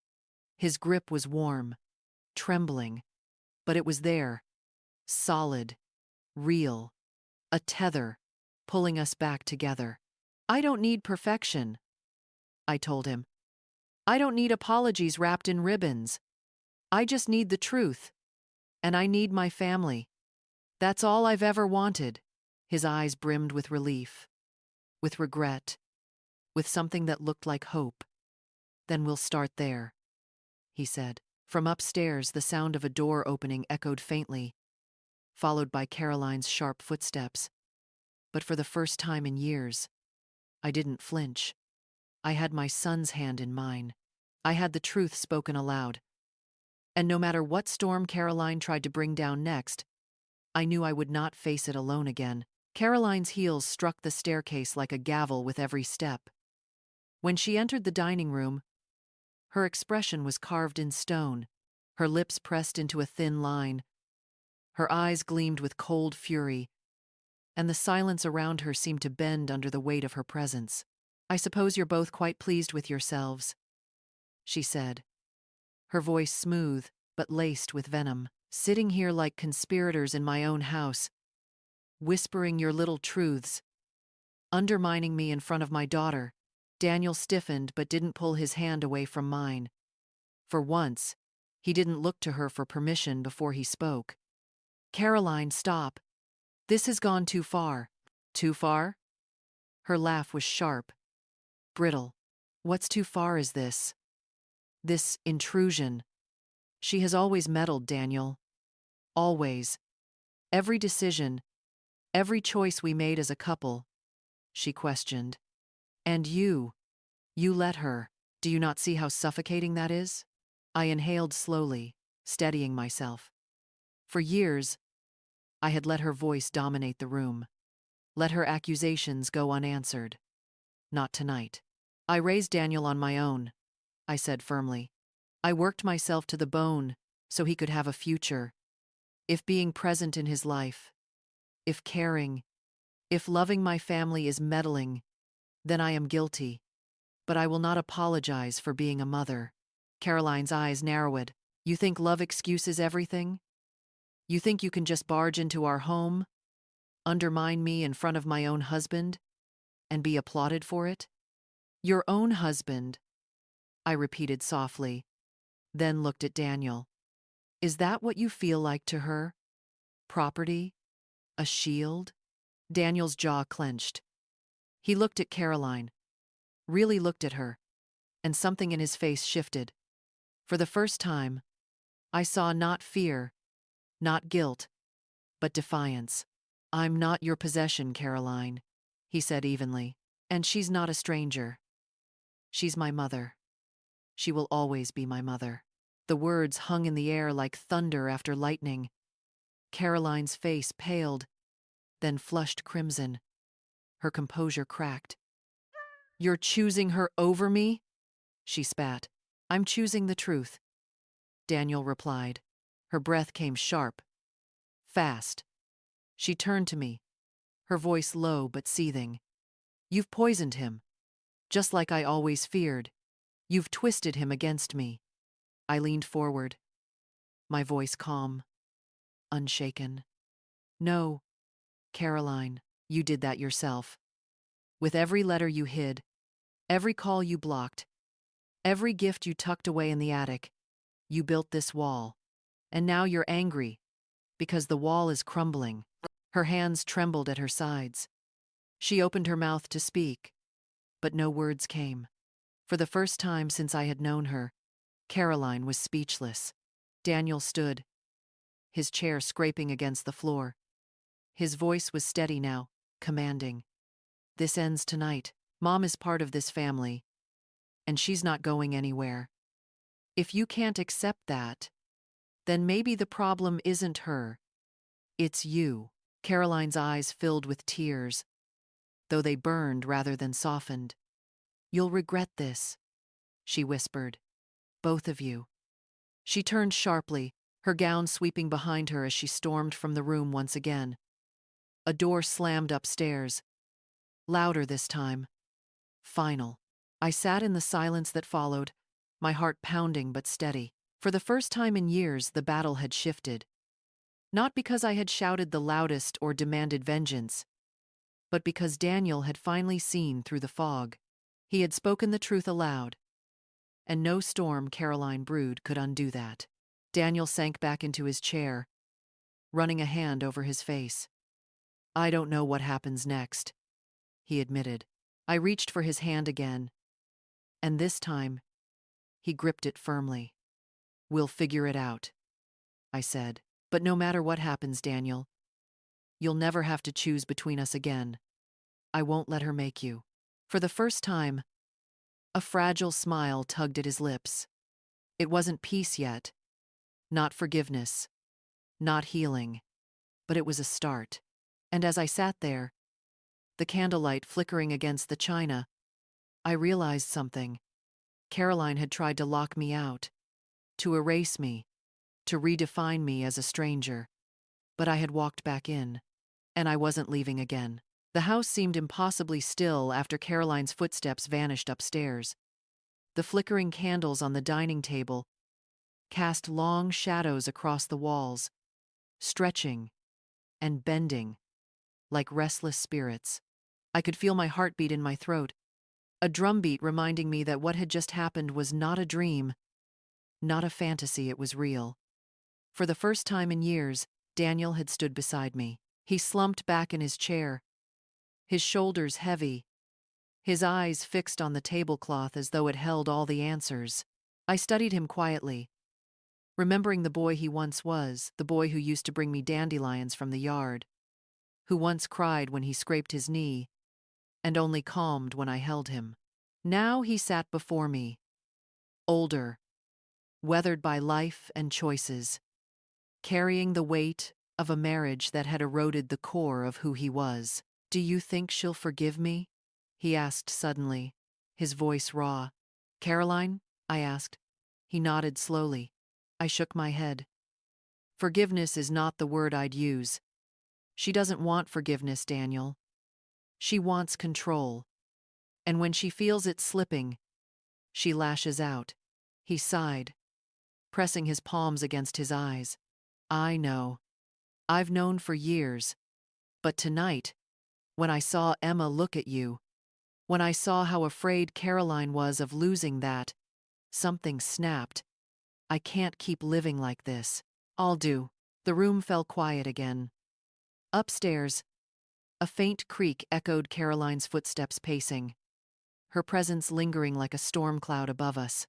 His grip was warm, trembling, but it was there, solid, real, a tether, pulling us back together. "I don't need perfection," I told him. "I don't need apologies wrapped in ribbons. I just need the truth. And I need my family. That's all I've ever wanted." His eyes brimmed with relief, with regret, with something that looked like hope. "Then we'll start there," he said. From upstairs, the sound of a door opening echoed faintly, followed by Caroline's sharp footsteps. But for the first time in years, I didn't flinch. I had my son's hand in mine. I had the truth spoken aloud. And no matter what storm Caroline tried to bring down next, I knew I would not face it alone again. Caroline's heels struck the staircase like a gavel with every step. When she entered the dining room, her expression was carved in stone, her lips pressed into a thin line. Her eyes gleamed with cold fury, and the silence around her seemed to bend under the weight of her presence. "I suppose you're both quite pleased with yourselves," she said, her voice smooth but laced with venom. "Sitting here like conspirators in my own house, whispering your little truths, undermining me in front of my daughter." Daniel stiffened but didn't pull his hand away from mine. For once, he didn't look to her for permission before he spoke. "Caroline, stop. This has gone too far." "Too far?" Her laugh was sharp, brittle. "What's too far is this? This intrusion. She has always meddled, Daniel. Always. Every decision, every choice we made as a couple," she questioned. "And you let her. Do you not see how suffocating that is?" I inhaled slowly, steadying myself. For years, I had let her voice dominate the room, let her accusations go unanswered. Not tonight. "I raised Daniel on my own," I said firmly. "I worked myself to the bone so he could have a future. If being present in his life, if caring, if loving my family is meddling, then I am guilty. But I will not apologize for being a mother." Caroline's eyes narrowed. "You think love excuses everything? You think you can just barge into our home, undermine me in front of my own husband, and be applauded for it?" "Your own husband," I repeated softly, then looked at Daniel. "Is that what you feel like to her? Property? A shield?" Daniel's jaw clenched. He looked at Caroline, really looked at her, and something in his face shifted. For the first time, I saw not fear, not guilt, but defiance. "I'm not your possession, Caroline," he said evenly. "And she's not a stranger. She's my mother. She will always be my mother." The words hung in the air like thunder after lightning. Caroline's face paled, then flushed crimson. Her composure cracked. "You're choosing her over me?" she spat. "I'm choosing the truth," Daniel replied. Her breath came sharp, fast. She turned to me, her voice low but seething. "You've poisoned him, just like I always feared. You've twisted him against me." I leaned forward, my voice calm, unshaken. "No, Caroline, you did that yourself. With every letter you hid, every call you blocked, every gift you tucked away in the attic, you built this wall. And now you're angry, because the wall is crumbling." Her hands trembled at her sides. She opened her mouth to speak, but no words came. For the first time since I had known her, Caroline was speechless. Daniel stood, his chair scraping against the floor. His voice was steady now, commanding. "This ends tonight. Mom is part of this family, and she's not going anywhere. If you can't accept that, then maybe the problem isn't her. It's you." Caroline's eyes filled with tears, though they burned rather than softened. "You'll regret this," she whispered. "Both of you." She turned sharply, her gown sweeping behind her as she stormed from the room once again. A door slammed upstairs, louder this time. Final. I sat in the silence that followed, my heart pounding but steady. For the first time in years, the battle had shifted. Not because I had shouted the loudest or demanded vengeance, but because Daniel had finally seen through the fog. He had spoken the truth aloud, and no storm Caroline brewed could undo that. Daniel sank back into his chair, running a hand over his face. "I don't know what happens next," he admitted. I reached for his hand again, and this time, he gripped it firmly. We'll figure it out, I said. But no matter what happens, Daniel, you'll never have to choose between us again. I won't let her make you. For the first time, a fragile smile tugged at his lips. It wasn't peace yet, not forgiveness, not healing, but it was a start. And as I sat there, the candlelight flickering against the china, I realized something. Caroline had tried to lock me out, to erase me, to redefine me as a stranger. But I had walked back in, and I wasn't leaving again. The house seemed impossibly still after Caroline's footsteps vanished upstairs. The flickering candles on the dining table cast long shadows across the walls, stretching and bending like restless spirits. I could feel my heartbeat in my throat, a drumbeat reminding me that what had just happened was not a dream, not a fantasy, it was real. For the first time in years, Daniel had stood beside me. He slumped back in his chair, his shoulders heavy, his eyes fixed on the tablecloth as though it held all the answers. I studied him quietly, remembering the boy he once was, the boy who used to bring me dandelions from the yard, who once cried when he scraped his knee, and only calmed when I held him. Now he sat before me, older, weathered by life and choices, carrying the weight of a marriage that had eroded the core of who he was. "Do you think she'll forgive me?" he asked suddenly, his voice raw. "Caroline?" I asked. He nodded slowly. I shook my head. Forgiveness is not the word I'd use. She doesn't want forgiveness, Daniel. She wants control. And when she feels it slipping, she lashes out. He sighed, pressing his palms against his eyes. I know. I've known for years. But tonight, when I saw Emma look at you, when I saw how afraid Caroline was of losing that, something snapped. I can't keep living like this. I'll do. The room fell quiet again. Upstairs, a faint creak echoed Caroline's footsteps pacing, her presence lingering like a storm cloud above us.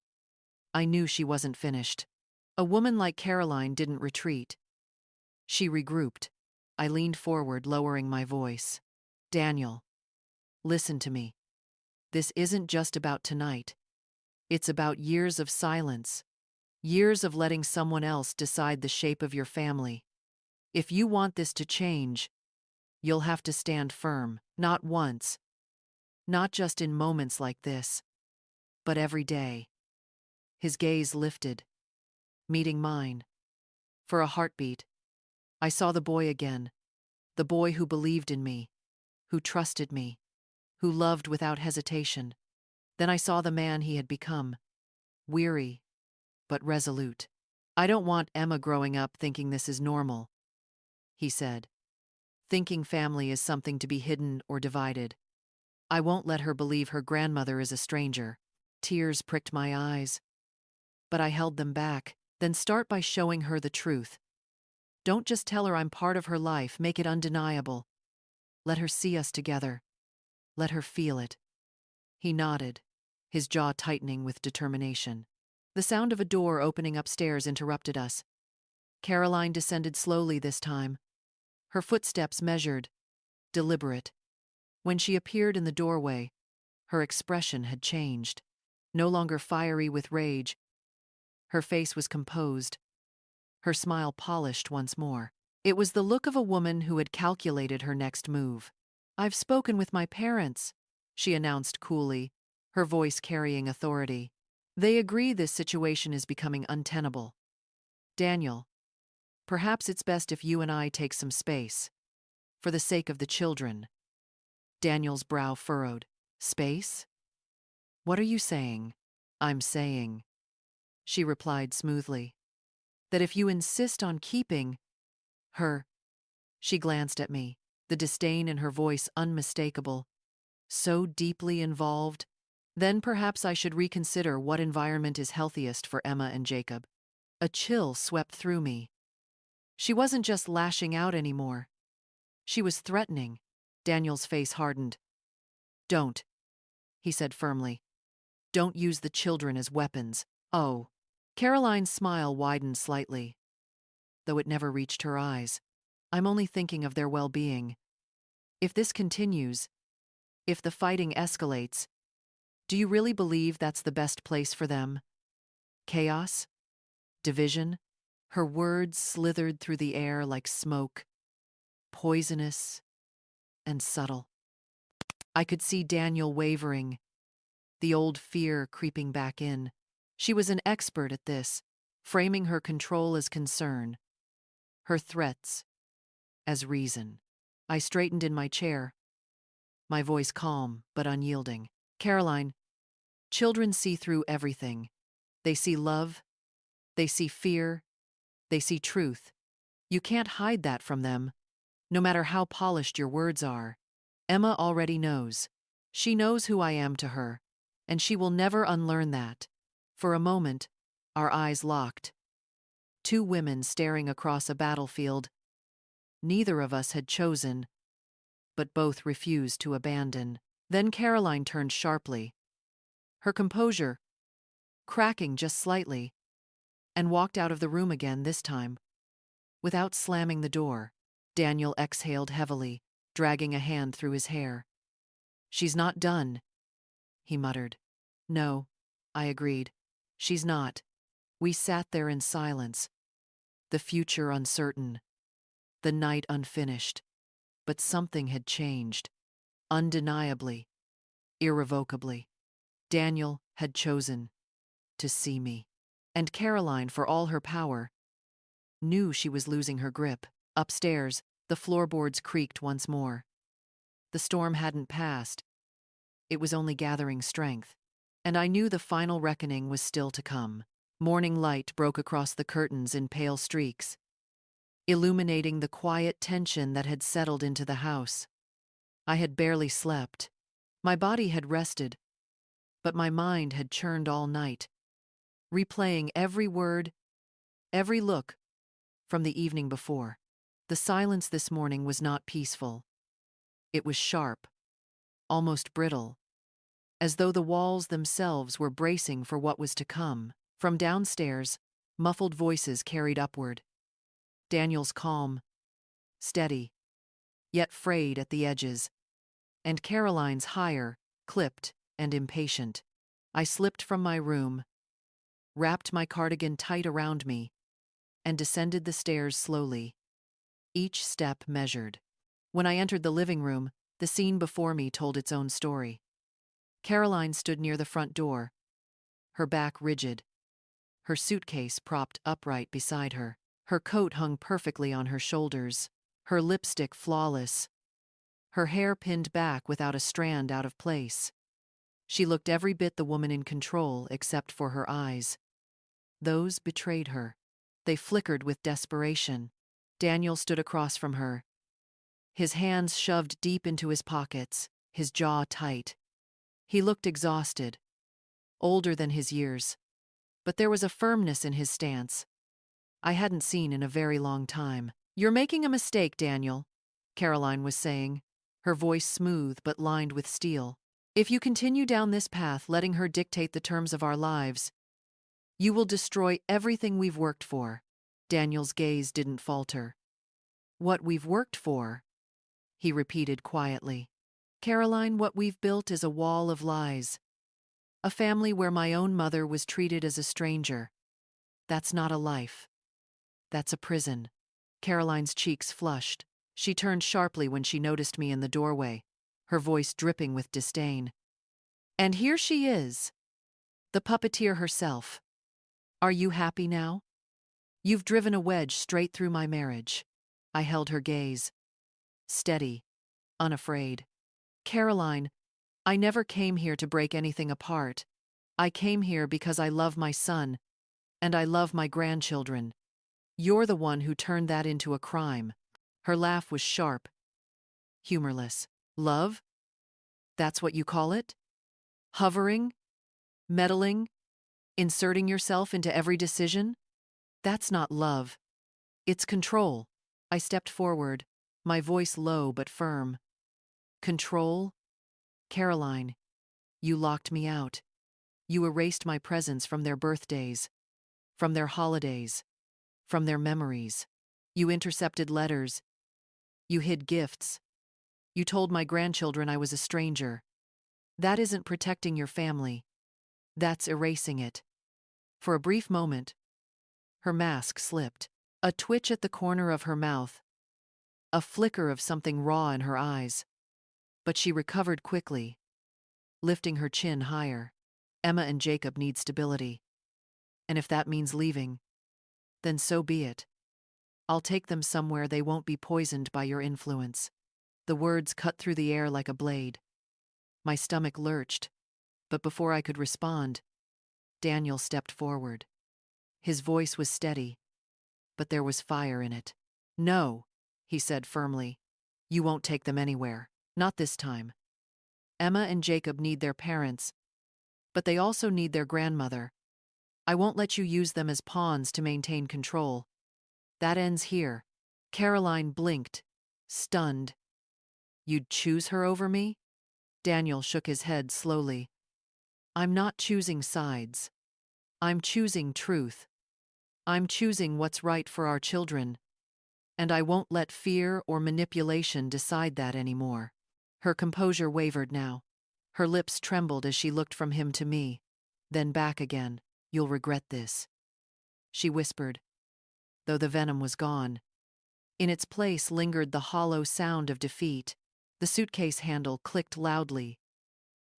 I knew she wasn't finished. A woman like Caroline didn't retreat. She regrouped. I leaned forward, lowering my voice. Daniel, listen to me. This isn't just about tonight. It's about years of silence, years of letting someone else decide the shape of your family. If you want this to change, you'll have to stand firm, not once, not just in moments like this, but every day. His gaze lifted, meeting mine. For a heartbeat, I saw the boy again, the boy who believed in me, who trusted me, who loved without hesitation. Then I saw the man he had become, weary, but resolute. I don't want Emma growing up thinking this is normal, he said. Thinking family is something to be hidden or divided. I won't let her believe her grandmother is a stranger. Tears pricked my eyes, but I held them back. Then start by showing her the truth. Don't just tell her I'm part of her life, make it undeniable. Let her see us together. Let her feel it. He nodded, his jaw tightening with determination. The sound of a door opening upstairs interrupted us. Caroline descended slowly this time, her footsteps measured, deliberate. When she appeared in the doorway, her expression had changed. No longer fiery with rage, her face was composed, her smile polished once more. It was the look of a woman who had calculated her next move. "I've spoken with my parents," she announced coolly, her voice carrying authority. "They agree this situation is becoming untenable. Daniel, perhaps it's best if you and I take some space. For the sake of the children." Daniel's brow furrowed. "Space? What are you saying?" "I'm saying," she replied smoothly, "that if you insist on keeping her." She glanced at me, the disdain in her voice unmistakable. "So deeply involved? Then perhaps I should reconsider what environment is healthiest for Emma and Jacob." A chill swept through me. She wasn't just lashing out anymore. She was threatening. Daniel's face hardened. "Don't," he said firmly. "Don't use the children as weapons." "Oh," Caroline's smile widened slightly, though it never reached her eyes. I'm only thinking of their well-being. If this continues, if the fighting escalates, do you really believe that's the best place for them? Chaos? Division? Her words slithered through the air like smoke, poisonous and subtle. I could see Daniel wavering, the old fear creeping back in. She was an expert at this, framing her control as concern, her threats as reason. I straightened in my chair, my voice calm but unyielding. Caroline, children see through everything. They see love, they see fear, they see truth. You can't hide that from them, no matter how polished your words are. Emma already knows. She knows who I am to her, and she will never unlearn that. For a moment, our eyes locked. Two women staring across a battlefield. Neither of us had chosen, but both refused to abandon. Then Caroline turned sharply, her composure cracking just slightly, and walked out of the room again this time, without slamming the door. Daniel exhaled heavily, dragging a hand through his hair. She's not done, he muttered. No, I agreed. She's not. We sat there in silence, the future uncertain, the night unfinished. But something had changed, undeniably, irrevocably. Daniel had chosen to see me. And Caroline, for all her power, knew she was losing her grip. Upstairs, the floorboards creaked once more. The storm hadn't passed. It was only gathering strength. And I knew the final reckoning was still to come. Morning light broke across the curtains in pale streaks, illuminating the quiet tension that had settled into the house. I had barely slept. My body had rested, but my mind had churned all night, replaying every word, every look from the evening before. The silence this morning was not peaceful. It was sharp, almost brittle, as though the walls themselves were bracing for what was to come. From downstairs, muffled voices carried upward. Daniel's calm, steady, yet frayed at the edges, and Caroline's higher, clipped and impatient. I slipped from my room, wrapped my cardigan tight around me, and descended the stairs slowly, each step measured. When I entered the living room, the scene before me told its own story. Caroline stood near the front door, her back rigid, her suitcase propped upright beside her. Her coat hung perfectly on her shoulders, her lipstick flawless, her hair pinned back without a strand out of place. She looked every bit the woman in control except for her eyes. Those betrayed her. They flickered with desperation. Daniel stood across from her, his hands shoved deep into his pockets, his jaw tight. He looked exhausted, older than his years, but there was a firmness in his stance I hadn't seen in a very long time. "You're making a mistake, Daniel," Caroline was saying, her voice smooth but lined with steel. "If you continue down this path, letting her dictate the terms of our lives, you will destroy everything we've worked for." Daniel's gaze didn't falter. "What we've worked for," he repeated quietly. "Caroline, what we've built is a wall of lies. A family where my own mother was treated as a stranger. That's not a life. That's a prison." Caroline's cheeks flushed. She turned sharply when she noticed me in the doorway, her voice dripping with disdain. "And here she is, the puppeteer herself. Are you happy now? You've driven a wedge straight through my marriage." I held her gaze, steady, unafraid. "Caroline, I never came here to break anything apart. I came here because I love my son, and I love my grandchildren. You're the one who turned that into a crime." Her laugh was sharp, humorless. "Love? That's what you call it? Hovering? Meddling? Inserting yourself into every decision? That's not love. It's control." I stepped forward, my voice low but firm. "Control? Caroline, you locked me out. You erased my presence from their birthdays. from their holidays, from their memories. You intercepted letters. You hid gifts. You told my grandchildren I was a stranger. That isn't protecting your family. That's erasing it. For a brief moment, her mask slipped. A twitch at the corner of her mouth. A flicker of something raw in her eyes. But she recovered quickly, lifting her chin higher. Emma and Jacob need stability. And if that means leaving, then so be it. I'll take them somewhere they won't be poisoned by your influence. The words cut through the air like a blade. My stomach lurched, but before I could respond, Daniel stepped forward. His voice was steady, but there was fire in it. No, he said firmly. You won't take them anywhere. Not this time. Emma and Jacob need their parents, but they also need their grandmother. I won't let you use them as pawns to maintain control. That ends here. Caroline blinked, stunned. You'd choose her over me? Daniel shook his head slowly. I'm not choosing sides. I'm choosing truth. I'm choosing what's right for our children. And I won't let fear or manipulation decide that anymore. Her composure wavered now. Her lips trembled as she looked from him to me, then back again. You'll regret this, she whispered, though the venom was gone. In its place lingered the hollow sound of defeat. The suitcase handle clicked loudly.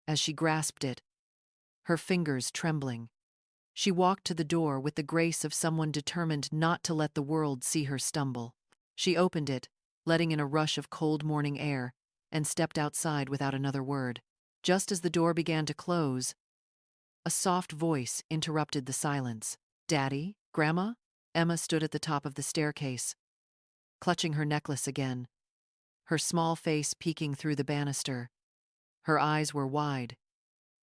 As she grasped it, her fingers trembling, she walked to the door with the grace of someone determined not to let the world see her stumble. She opened it, letting in a rush of cold morning air, and stepped outside without another word. Just as the door began to close, a soft voice interrupted the silence. Daddy? Grandma? Emma stood at the top of the staircase, clutching her necklace again, her small face peeking through the banister. Her eyes were wide,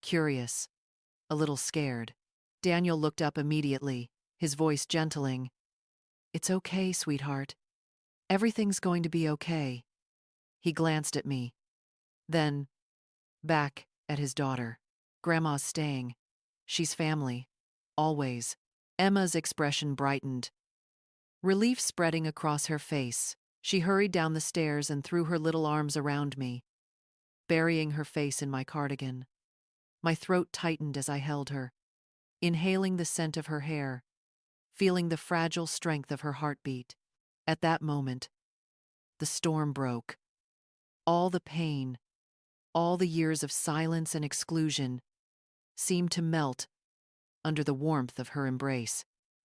curious, a little scared. Daniel looked up immediately, his voice gentling. It's okay, sweetheart. Everything's going to be okay. He glanced at me, then back at his daughter. Grandma's staying. She's family. Always. Emma's expression brightened, relief spreading across her face. She hurried down the stairs and threw her little arms around me, burying her face in my cardigan. My throat tightened as I held her, inhaling the scent of her hair, feeling the fragile strength of her heartbeat. At that moment, the storm broke. All the pain, all the years of silence and exclusion seemed to melt under the warmth of her embrace.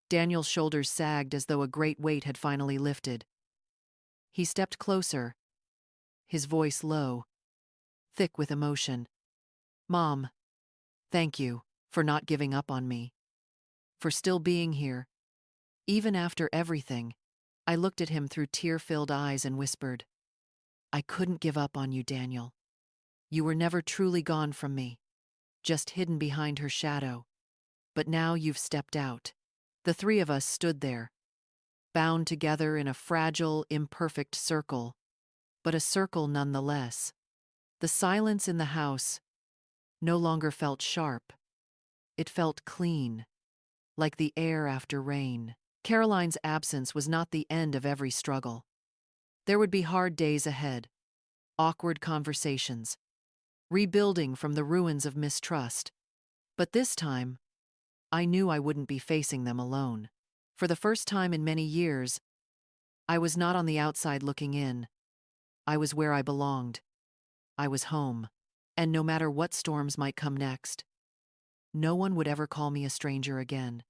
Daniel's shoulders sagged as though a great weight had finally lifted. He stepped closer, his voice low, thick with emotion. Mom, thank you for not giving up on me, for still being here, even after everything. I looked at him through tear-filled eyes and whispered, I couldn't give up on you, Daniel. You were never truly gone from me, just hidden behind her shadow. But now you've stepped out. The three of us stood there, bound together in a fragile, imperfect circle, but a circle nonetheless. The silence in the house no longer felt sharp. It felt clean, like the air after rain. Caroline's absence was not the end of every struggle. There would be hard days ahead, awkward conversations, rebuilding from the ruins of mistrust. But this time, I knew I wouldn't be facing them alone. For the first time in many years, I was not on the outside looking in. I was where I belonged. I was home. And no matter what storms might come next, no one would ever call me a stranger again.